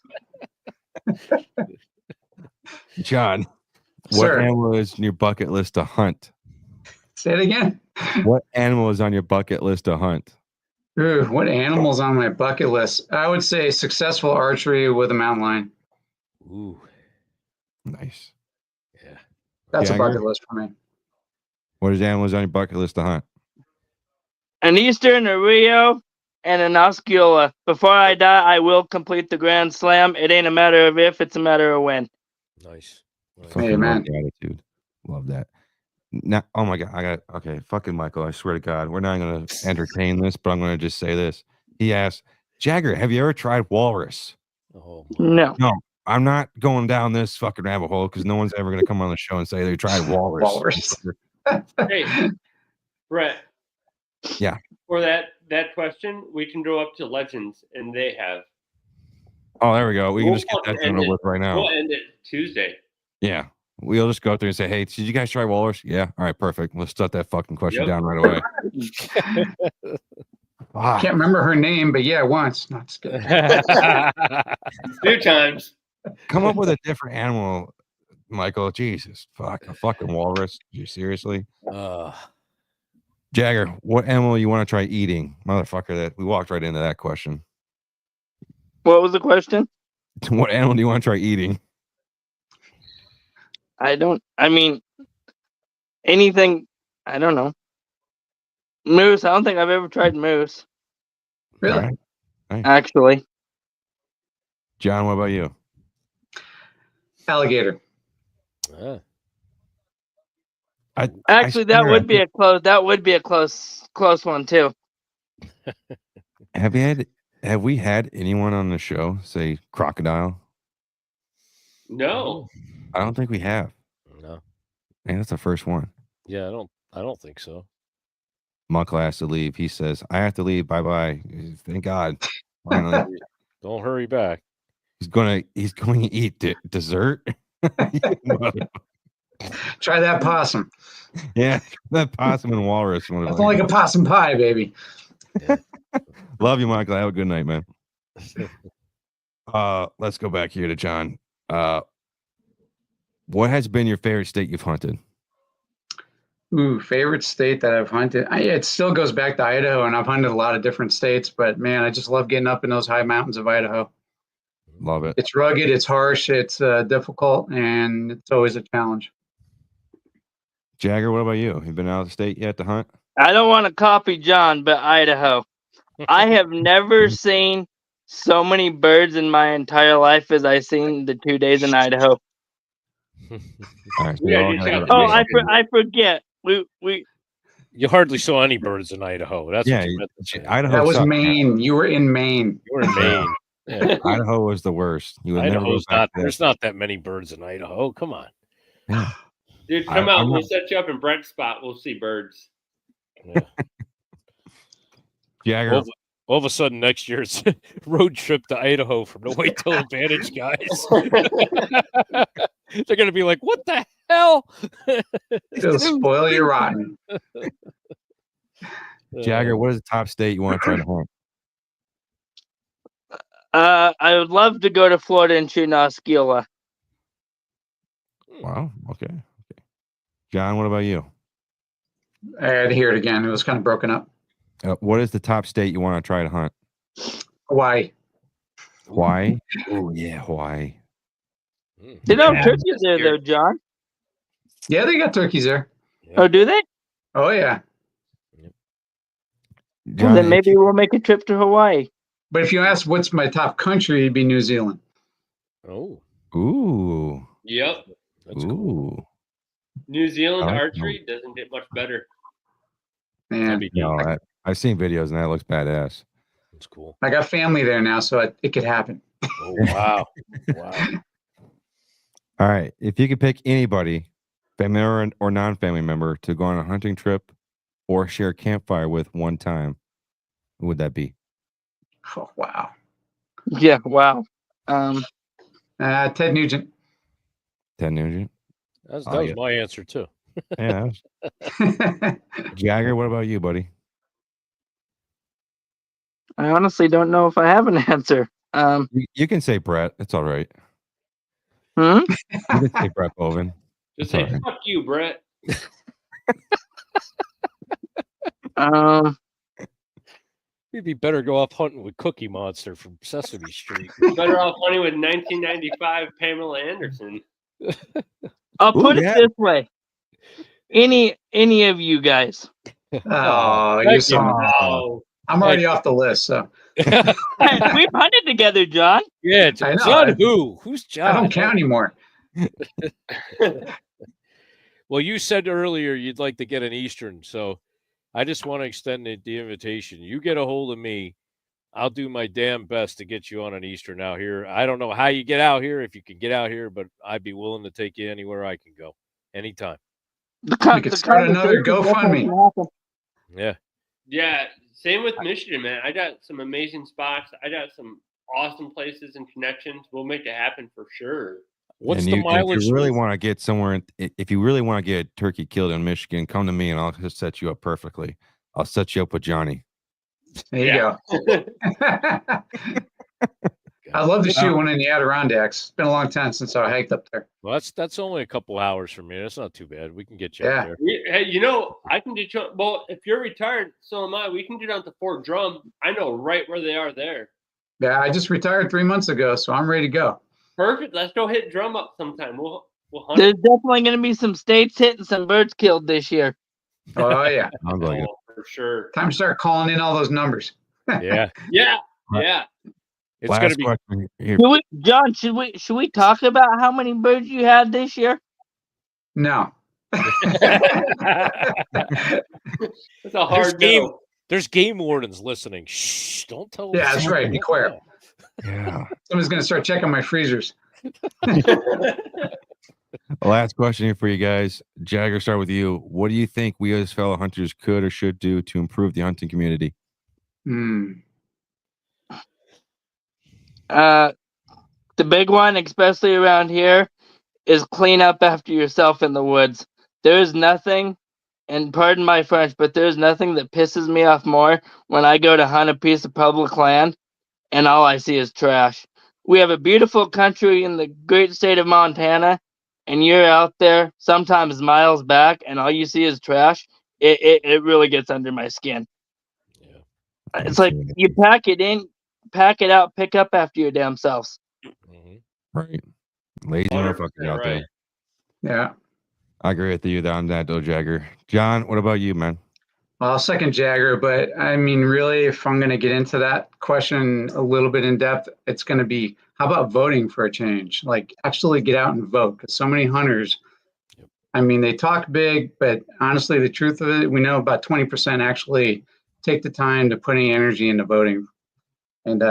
[SPEAKER 2] John, what
[SPEAKER 3] Sir.
[SPEAKER 2] animal is on your bucket list to hunt?
[SPEAKER 3] Say it again.
[SPEAKER 2] What animal is on your bucket list to hunt?
[SPEAKER 3] Ooh, what animals on my bucket list? I would say successful archery with a mountain lion.
[SPEAKER 5] Ooh,
[SPEAKER 2] Nice.
[SPEAKER 5] yeah.
[SPEAKER 3] That's
[SPEAKER 2] Jagger?
[SPEAKER 3] a bucket list for me.
[SPEAKER 2] What is animals on your bucket list to hunt?
[SPEAKER 4] An Eastern, a Rio, and an Osceola. Before I die, I will complete the Grand Slam. It ain't a matter of if, it's a matter of when.
[SPEAKER 5] Nice.
[SPEAKER 2] Fucking
[SPEAKER 3] Amen.
[SPEAKER 2] love the attitude. Love that. Now, oh my God. Okay. Fucking Michael, I swear to God, we're not going to entertain this, but I'm going to just say this. He asked, Jagger, have you ever tried walrus?
[SPEAKER 5] Oh,
[SPEAKER 4] No.
[SPEAKER 2] No, I'm not going down this fucking rabbit hole because no one's ever going to come on the show and say they tried walrus.
[SPEAKER 3] Walrus.
[SPEAKER 6] Hey, Brett.
[SPEAKER 2] Yeah.
[SPEAKER 6] For that question, we can go up to Legends, and they have.
[SPEAKER 2] Oh, there we go. We can
[SPEAKER 6] We'll
[SPEAKER 2] just get that
[SPEAKER 6] fucking
[SPEAKER 2] done
[SPEAKER 6] end it.
[SPEAKER 2] with right now.
[SPEAKER 6] We'll end it Tuesday.
[SPEAKER 2] Yeah. We'll just go up there and say, hey, did you guys try walrus? Yeah. All right, perfect. Let's shut that fucking question
[SPEAKER 6] Yep.
[SPEAKER 2] down right away. Ah,
[SPEAKER 3] Can't remember her name, but yeah, once. Not just kidding.
[SPEAKER 6] A few times.
[SPEAKER 2] come up with a different animal, Michael. Jesus. Fuck. A fucking walrus. You seriously? Jagger, what animal you want to try eating? Motherfucker, that we walked right into that question.
[SPEAKER 4] What was the question?
[SPEAKER 2] What animal do you want to try eating?
[SPEAKER 4] I mean, anything, I don't know. Moose, I don't think I've ever tried moose,
[SPEAKER 3] Really?
[SPEAKER 2] All right.
[SPEAKER 4] actually.
[SPEAKER 2] John, what about you?
[SPEAKER 3] Alligator.
[SPEAKER 4] Actually, that would be a close one too.
[SPEAKER 2] Have we had anyone on the show say crocodile?
[SPEAKER 6] No.
[SPEAKER 2] I don't think we have.
[SPEAKER 5] No.
[SPEAKER 2] Man, that's the first one.
[SPEAKER 5] Yeah, I don't think so.
[SPEAKER 2] Michael has to leave. He says, I have to leave. Bye-bye. Thank God. Finally.
[SPEAKER 5] Don't hurry back.
[SPEAKER 2] He's going to eat dessert.
[SPEAKER 3] Try that possum.
[SPEAKER 2] Yeah, that possum and walrus.
[SPEAKER 3] Nothing like a possum pie, baby.
[SPEAKER 2] Love you, Michael. Have a good night, man. Let's go back here to John. What has been your favorite state you've hunted?
[SPEAKER 3] Ooh, favorite state that I've hunted. It still goes back to Idaho, and I've hunted a lot of different states, but man, I just love getting up in those high mountains of Idaho.
[SPEAKER 2] Love it.
[SPEAKER 3] It's rugged, it's harsh, it's difficult, and it's always a challenge.
[SPEAKER 2] Jagger, what about you? You been out of the state yet to hunt?
[SPEAKER 4] I don't want to copy John, but Idaho. I have never seen so many birds in my entire life as I seen the 2 days in Idaho.
[SPEAKER 2] All right, so
[SPEAKER 6] Yeah,
[SPEAKER 2] y'all
[SPEAKER 6] you
[SPEAKER 2] gotta
[SPEAKER 6] check
[SPEAKER 2] go-
[SPEAKER 6] it.
[SPEAKER 4] I forget. We
[SPEAKER 5] You hardly saw any birds in Idaho. That's
[SPEAKER 2] Yeah,
[SPEAKER 5] what you meant to say.
[SPEAKER 2] Idaho
[SPEAKER 3] That was
[SPEAKER 2] sucked, man.
[SPEAKER 3] Maine. You were in Maine.
[SPEAKER 5] You were in Maine. Yeah.
[SPEAKER 2] Idaho was the worst. You would never go
[SPEAKER 5] Idaho's
[SPEAKER 2] back
[SPEAKER 5] not.
[SPEAKER 2] there.
[SPEAKER 5] There's not that many birds in Idaho. Come on.
[SPEAKER 6] Dude, come
[SPEAKER 2] I'm
[SPEAKER 6] out. We'll
[SPEAKER 2] not-
[SPEAKER 6] set you up in Brett's spot. We'll see birds.
[SPEAKER 5] Yeah.
[SPEAKER 2] Jagger,
[SPEAKER 5] All of a sudden, next year it's a road trip to Idaho from the Whitetail Advantage guys. They're gonna be like, "What the hell?"
[SPEAKER 3] It'll spoil you rotten.
[SPEAKER 2] Jagger, what is the top state you want to try to hunt?
[SPEAKER 4] I would love to go to Florida and shoot an Osceola.
[SPEAKER 2] Wow. Okay. John, what about you?
[SPEAKER 3] I had to hear it again. It was kind of broken up.
[SPEAKER 2] What is the top state you want to try to hunt?
[SPEAKER 3] Hawaii.
[SPEAKER 2] Hawaii? Oh, yeah, Hawaii.
[SPEAKER 4] They don't
[SPEAKER 3] Yeah.
[SPEAKER 4] have turkeys there, though, John.
[SPEAKER 3] Yeah, they got turkeys there.
[SPEAKER 4] Oh, do they?
[SPEAKER 3] Oh, yeah.
[SPEAKER 2] John,
[SPEAKER 4] Then maybe we'll make a trip to Hawaii.
[SPEAKER 3] But if you ask what's my top country, it'd be New Zealand.
[SPEAKER 5] Oh,
[SPEAKER 2] Ooh.
[SPEAKER 6] Yep.
[SPEAKER 5] that's cool.
[SPEAKER 2] Ooh.
[SPEAKER 6] New Zealand
[SPEAKER 2] I like
[SPEAKER 6] archery doesn't get much better.
[SPEAKER 3] Man,
[SPEAKER 5] That'd be
[SPEAKER 2] No,
[SPEAKER 5] neat.
[SPEAKER 2] I've seen videos and that looks badass.
[SPEAKER 5] That's cool.
[SPEAKER 3] I got family there now, so it could happen.
[SPEAKER 5] Oh, wow. Wow.
[SPEAKER 2] All right. If you could pick anybody, family or non-family member, to go on a hunting trip or share a campfire with one time, who would that be?
[SPEAKER 3] Oh, wow.
[SPEAKER 4] Yeah, wow.
[SPEAKER 3] Ted Nugent.
[SPEAKER 2] Ted Nugent?
[SPEAKER 5] That
[SPEAKER 2] Oh,
[SPEAKER 5] was
[SPEAKER 2] yeah.
[SPEAKER 5] my answer, too.
[SPEAKER 2] Yeah. Jagger, what about you, buddy?
[SPEAKER 4] I honestly don't know if I have an answer.
[SPEAKER 2] You can say Brett. It's all right.
[SPEAKER 4] Hmm?
[SPEAKER 2] You can say Brett Boven.
[SPEAKER 6] Just
[SPEAKER 2] That's
[SPEAKER 6] say,
[SPEAKER 2] all right.
[SPEAKER 6] fuck you, Brett.
[SPEAKER 5] You'd be better go off hunting with Cookie Monster from Sesame Street.
[SPEAKER 6] Better off hunting with 1995 Pamela Anderson.
[SPEAKER 4] I'll put
[SPEAKER 2] yeah.
[SPEAKER 4] it this way. Any of you guys.
[SPEAKER 3] Oh,
[SPEAKER 5] thank
[SPEAKER 3] you're
[SPEAKER 5] you.
[SPEAKER 3] so.
[SPEAKER 6] Oh,
[SPEAKER 3] I'm already off the list, so
[SPEAKER 4] We've hunted together, John.
[SPEAKER 5] Yeah,
[SPEAKER 3] I know.
[SPEAKER 5] John who? Who's John?
[SPEAKER 3] I don't count anymore.
[SPEAKER 5] Well, you said earlier you'd like to get an Eastern, so I just want to extend the invitation. You get a hold of me. I'll do my damn best to get you on an Eastern out here. I don't know how you get out here, if you can get out here, but I'd be willing to take you anywhere I can go, anytime.
[SPEAKER 3] We could start another GoFundMe.
[SPEAKER 5] Yeah.
[SPEAKER 6] yeah. Same with Michigan, man. I got some amazing spots. I got some awesome places and connections. We'll make it happen for sure.
[SPEAKER 5] What's
[SPEAKER 2] And
[SPEAKER 5] the
[SPEAKER 2] if
[SPEAKER 5] mileage?
[SPEAKER 2] you really want to get somewhere, if you really want to get a turkey killed in Michigan, come to me and I'll just set you up perfectly. I'll set you up with Johnny.
[SPEAKER 3] There you go. I'd love to shoot one in the Adirondacks. It's been a long time since I hiked up there.
[SPEAKER 5] Well, that's only a couple hours from me. That's not too bad. We can get you
[SPEAKER 3] Yeah.
[SPEAKER 5] out there.
[SPEAKER 6] Hey, I can get you. Well, if you're retired, so am I. We can get down to Fort Drum. I know right where they are there.
[SPEAKER 3] Yeah, I just retired 3 months ago, so I'm ready to go.
[SPEAKER 6] Perfect. Let's go hit Drum up sometime. We'll hunt.
[SPEAKER 4] There's definitely going to be some states hit and some birds killed this year.
[SPEAKER 3] Oh, yeah.
[SPEAKER 2] Sounds like it.
[SPEAKER 6] for sure.
[SPEAKER 3] Time to start calling in all those numbers.
[SPEAKER 5] Yeah.
[SPEAKER 6] Yeah. Yeah.
[SPEAKER 5] It's
[SPEAKER 2] Last
[SPEAKER 5] going to be
[SPEAKER 2] question here.
[SPEAKER 4] John, should we talk about how many birds you had this year?
[SPEAKER 3] No.
[SPEAKER 6] That's a hard no.
[SPEAKER 5] There's game wardens listening. Shh, don't tell them.
[SPEAKER 3] Yeah, that's right. Be quiet.
[SPEAKER 2] Yeah.
[SPEAKER 3] Someone's going to start checking my freezers.
[SPEAKER 2] Last question here for you guys. Jagger, start with you. What do you think we as fellow hunters could or should do to improve the hunting community?
[SPEAKER 4] The big one, especially around here, is clean up after yourself in the woods. There is nothing, and pardon my French, but there's nothing that pisses me off more when I go to hunt a piece of public land and all I see is trash. We have a beautiful country in the great state of Montana, and you're out there sometimes miles back and all you see is trash. It really gets under my skin.
[SPEAKER 5] Yeah.
[SPEAKER 4] It's like you pack it in, pack it out, pick up after your damn selves.
[SPEAKER 5] Mhm.
[SPEAKER 2] Right. Lazy
[SPEAKER 6] 100%
[SPEAKER 2] motherfuckers out there.
[SPEAKER 3] Yeah.
[SPEAKER 2] I agree with you on that, though, Jagger. John, what about you, man?
[SPEAKER 3] I'll second Jagger, but I mean, really, if I'm going to get into that question a little bit in depth, it's going to be, how about voting for a change? Like, actually get out and vote, because so many hunters, I mean, they talk big, but honestly, the truth of it, we know about 20% actually take the time to put any energy into voting. And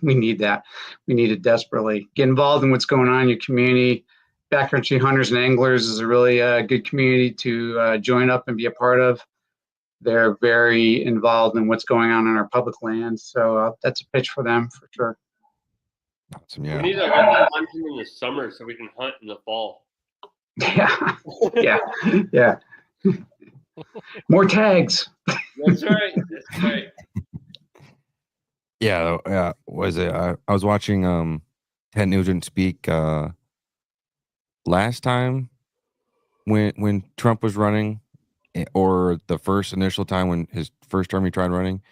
[SPEAKER 3] we need that. We need it desperately. Get involved in what's going on in your community. Backcountry Hunters and Anglers is a really good community to join up and be a part of. They're very involved in what's going on our public lands. So that's a pitch for them for sure.
[SPEAKER 2] Awesome,
[SPEAKER 6] We
[SPEAKER 2] yeah.
[SPEAKER 6] need to let them hunt in the summer so we can hunt in the fall.
[SPEAKER 3] Yeah. Yeah. More tags.
[SPEAKER 6] That's right. That's right.
[SPEAKER 2] Yeah, was it? I was watching Ted Nugent speak last time when Trump was running, or the first initial time when his first term he tried running,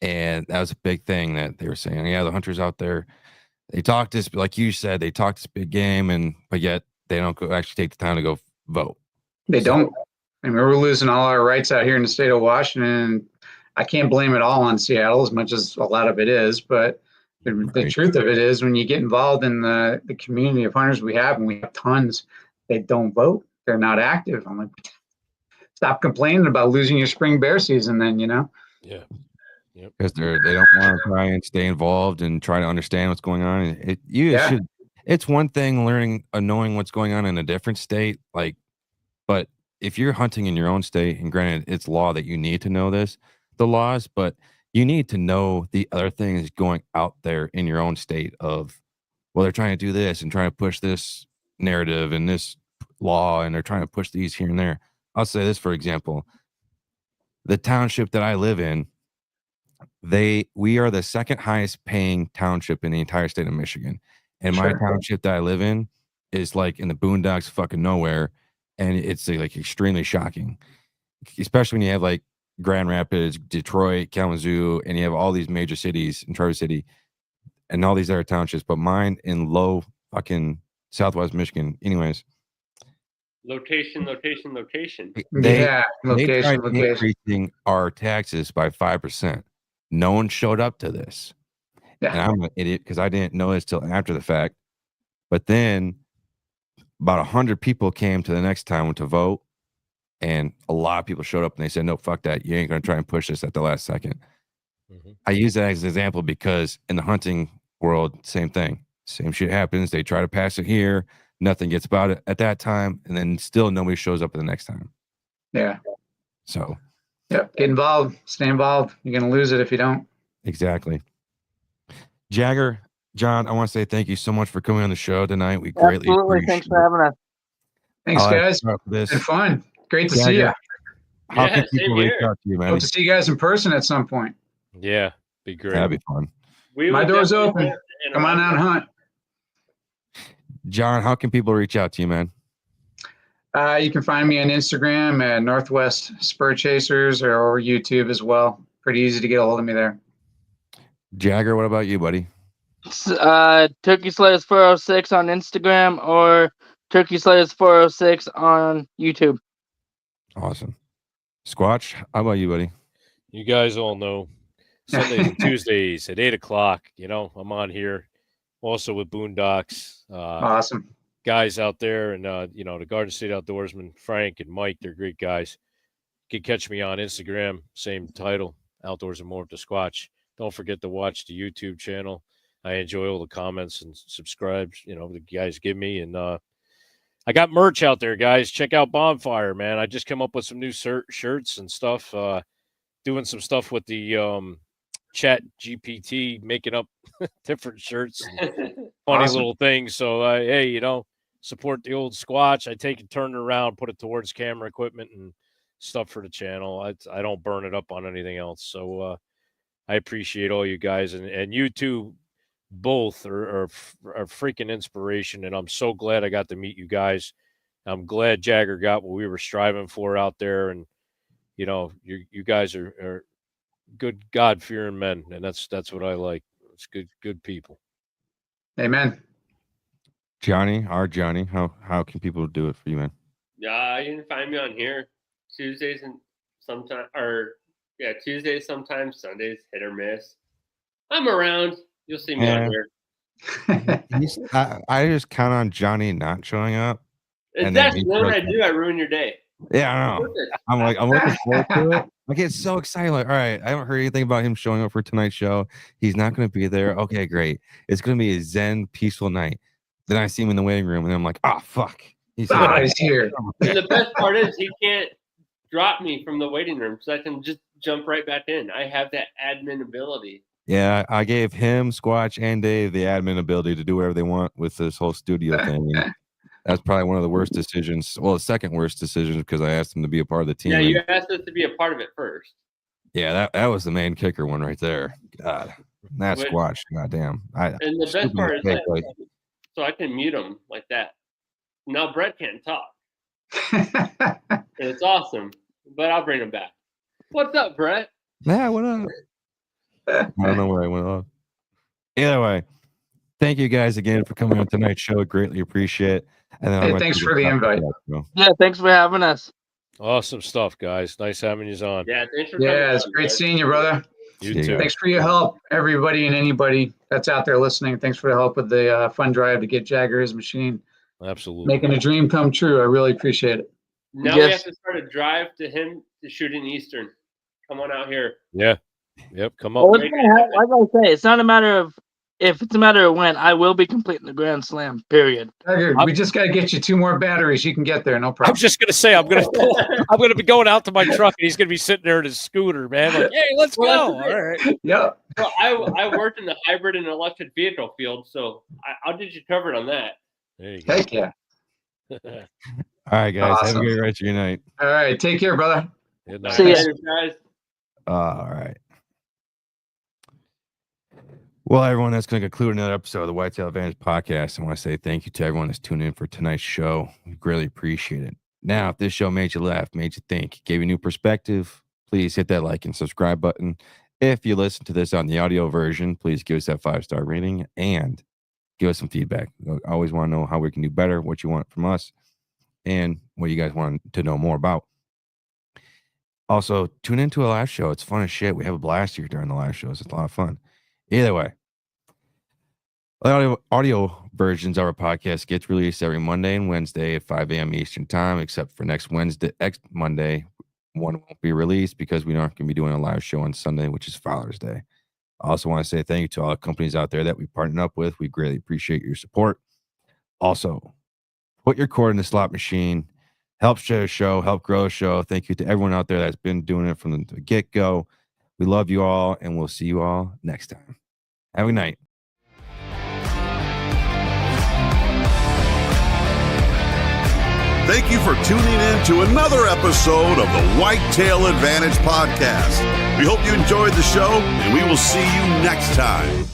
[SPEAKER 2] and that was a big thing that they were saying, yeah, the hunters out there, they talk this, like you said, they talk this big game, but yet they don't actually take the time to go vote.
[SPEAKER 3] They don't. I mean, we're losing all our rights out here in the state of Washington. I can't blame it all on Seattle, as much as a lot of it is, but the truth of it is, when you get involved in the community of hunters we have, and we have tons, they don't vote. They're not active. I'm like, stop complaining about losing your spring bear season then,
[SPEAKER 5] Yeah.
[SPEAKER 2] Because they don't want to try and stay involved and try to understand what's going on. And it's one thing knowing what's going on in a different state, but if you're hunting in your own state, and granted, it's law that you need to know the laws, but you need to know the other things going out there in your own state of, well, they're trying to do this and trying to push this narrative and this law, and they're trying to push these here and there. I'll say this, for example, the township that I live in, we are the second highest paying township in the entire state of Michigan. And my township that I live in is like in the boondocks, fucking nowhere. And it's like extremely shocking, especially when you have like Grand Rapids, Detroit, Kalamazoo, and you have all these major cities in Traverse City and all these other townships, but mine in low fucking Southwest Michigan. Anyways.
[SPEAKER 6] Location.
[SPEAKER 2] They tried increasing our taxes by 5%. No one showed up to this. Yeah. And I'm an idiot because I didn't know this till after the fact. But then about 100 people came to the next time to vote, and a lot of people showed up and they said, no, fuck that. You ain't going to try and push this at the last second. Mm-hmm. I use that as an example because in the hunting world, same thing. Same shit happens. They try to pass it here. Nothing gets about it at that time. And then still nobody shows up at the next time.
[SPEAKER 3] Yeah.
[SPEAKER 2] So.
[SPEAKER 3] Yep. Get involved. Stay involved. You're going to lose it if you don't.
[SPEAKER 2] Exactly. Jagger, John, I want to say thank you so much for coming on the show tonight. We greatly appreciate it.
[SPEAKER 4] Thanks for having us.
[SPEAKER 3] Thanks, guys. It's been fun. Great to see you.
[SPEAKER 2] How can people reach out to you, man?
[SPEAKER 3] Hope to see you guys in person at some point.
[SPEAKER 5] Yeah, be great.
[SPEAKER 2] That'd be fun.
[SPEAKER 3] My door's open. Come on out and hunt.
[SPEAKER 2] John, how can people reach out to you, man?
[SPEAKER 3] You can find me on Instagram at Northwest Spur Chasers, or YouTube as well. Pretty easy to get a hold of me there.
[SPEAKER 2] Jagger, what about you, buddy?
[SPEAKER 4] Turkey Slayers 406 on Instagram, or Turkey Slayers 406 on YouTube.
[SPEAKER 2] Awesome. Squatch, how about you, buddy?
[SPEAKER 5] You guys all know Sundays and Tuesdays at 8:00. I'm on here also with Boondocks.
[SPEAKER 3] Awesome.
[SPEAKER 5] Guys out there, and the Garden State Outdoorsman, Frank and Mike, they're great guys. You can catch me on Instagram, same title, Outdoors and More with the Squatch. Don't forget to watch the YouTube channel. I enjoy all the comments and subscribes, the guys give me. And I got merch out there, guys. Check out Bonfire, man. I just came up with some new shirts and stuff. Doing some stuff with the Chat GPT, making up different shirts and funny little things. So, hey, support the old Squatch. I take it, turn it around, put it towards camera equipment and stuff for the channel. I don't burn it up on anything else. So I appreciate all you guys, and you two both are freaking inspiration, and I'm so glad I got to meet you guys. I'm glad Jagger got what we were striving for out there, and you guys are good God-fearing men, and that's what I like. It's good people.
[SPEAKER 3] Amen.
[SPEAKER 2] Johnny, how can people do it for you, man?
[SPEAKER 6] Yeah, you can find me on here Tuesdays and sometimes, Tuesdays sometimes, Sundays hit or miss. I'm around. You'll see me on here.
[SPEAKER 2] I just count on Johnny not showing up.
[SPEAKER 6] And that's what I do. I ruin your day.
[SPEAKER 2] Yeah, I know. I'm looking forward to it. I get so excited. Like, all right, I haven't heard anything about him showing up for tonight's show. He's not going to be there. Okay, great. It's going to be a zen, peaceful night. Then I see him in the waiting room, and I'm like, fuck. He's
[SPEAKER 3] here.
[SPEAKER 6] And the best part is he can't drop me from the waiting room, so I can just jump right back in. I have that admin ability.
[SPEAKER 2] Yeah, I gave him, Squatch, and Dave the admin ability to do whatever they want with this whole studio thing. And that's probably one of the worst decisions. Well, the second worst decision, because I asked them to be a part of the team.
[SPEAKER 6] Yeah, you asked us to be a part of it first.
[SPEAKER 2] Yeah, that was the main kicker one right there. God, that Squatch. Goddamn.
[SPEAKER 6] And the best part is that, so I can mute them like that. now Brett can't talk. And it's awesome, but I'll bring him back. What's up, Brett?
[SPEAKER 2] Yeah, what up? I don't know where I went off. Either way, thank you guys again for coming on tonight's show. Greatly appreciate it. And then
[SPEAKER 3] Hey, thanks for the invite.
[SPEAKER 4] Yeah, thanks for having us.
[SPEAKER 5] Awesome stuff, guys. Nice having you on.
[SPEAKER 6] Yeah, thanks for coming.
[SPEAKER 3] Yeah, it's
[SPEAKER 6] on,
[SPEAKER 3] great
[SPEAKER 6] guys.
[SPEAKER 3] seeing you, brother.
[SPEAKER 5] You
[SPEAKER 2] See you
[SPEAKER 5] too.
[SPEAKER 3] Thanks for your help, everybody and anybody that's out there listening. Thanks for the help with the fund drive to get Jagger his machine.
[SPEAKER 5] Absolutely.
[SPEAKER 3] Making a dream come true. I really appreciate it.
[SPEAKER 6] Now we
[SPEAKER 4] Yes.
[SPEAKER 6] have to start a drive to him to shoot in Eastern. Come on out here.
[SPEAKER 5] Yeah. Yep. Come
[SPEAKER 4] Well,
[SPEAKER 5] up.
[SPEAKER 4] it's gonna like I say, it's not a matter of if, it's a matter of when. I will be completing the Grand Slam, period.
[SPEAKER 3] Jagger, we just got to get you 2 more batteries. You can get there. No
[SPEAKER 5] I'm
[SPEAKER 3] problem.
[SPEAKER 5] just gonna say I'm gonna be going out to my truck and he's gonna be sitting there in his scooter, man. Like, hey, let's
[SPEAKER 6] Well,
[SPEAKER 5] go.
[SPEAKER 6] that's
[SPEAKER 5] All right.
[SPEAKER 3] Yep.
[SPEAKER 6] Well, I worked in the hybrid and electric vehicle field, so I'll get you covered on that.
[SPEAKER 5] There you go.
[SPEAKER 3] Heck yeah.
[SPEAKER 2] All right, guys. Have
[SPEAKER 3] Awesome.
[SPEAKER 2] a good rest of your night.
[SPEAKER 3] All right. Take care, brother.
[SPEAKER 5] Good night.
[SPEAKER 4] See ya.
[SPEAKER 6] Later, guys.
[SPEAKER 2] All right. Well, everyone, that's going to conclude another episode of the Whitetail Advantage Podcast. I want to say thank you to everyone that's tuned in for tonight's show. We greatly appreciate it. Now, if this show made you laugh, made you think, gave you new perspective, please hit that like and subscribe button. If you listen to this on the audio version, please give us that 5-star rating and give us some feedback. I always want to know how we can do better, what you want from us, and what you guys want to know more about. Also, tune into a live show. It's fun as shit. We have a blast here during the live shows. It's a lot of fun. Either way, audio versions of our podcast gets released every Monday and Wednesday at 5 a.m. Eastern time, except for next Monday. One won't be released because we aren't going to be doing a live show on Sunday, which is Father's Day. I also want to say thank you to all the companies out there that we partnered up with. We greatly appreciate your support. Also, put your cord in the slot machine. Help share the show, help grow the show. Thank you to everyone out there that's been doing it from the get-go. We love you all, and we'll see you all next time. Have a good night.
[SPEAKER 1] Thank you for tuning in to another episode of the Whitetail Advantage Podcast. We hope you enjoyed the show, and we will see you next time.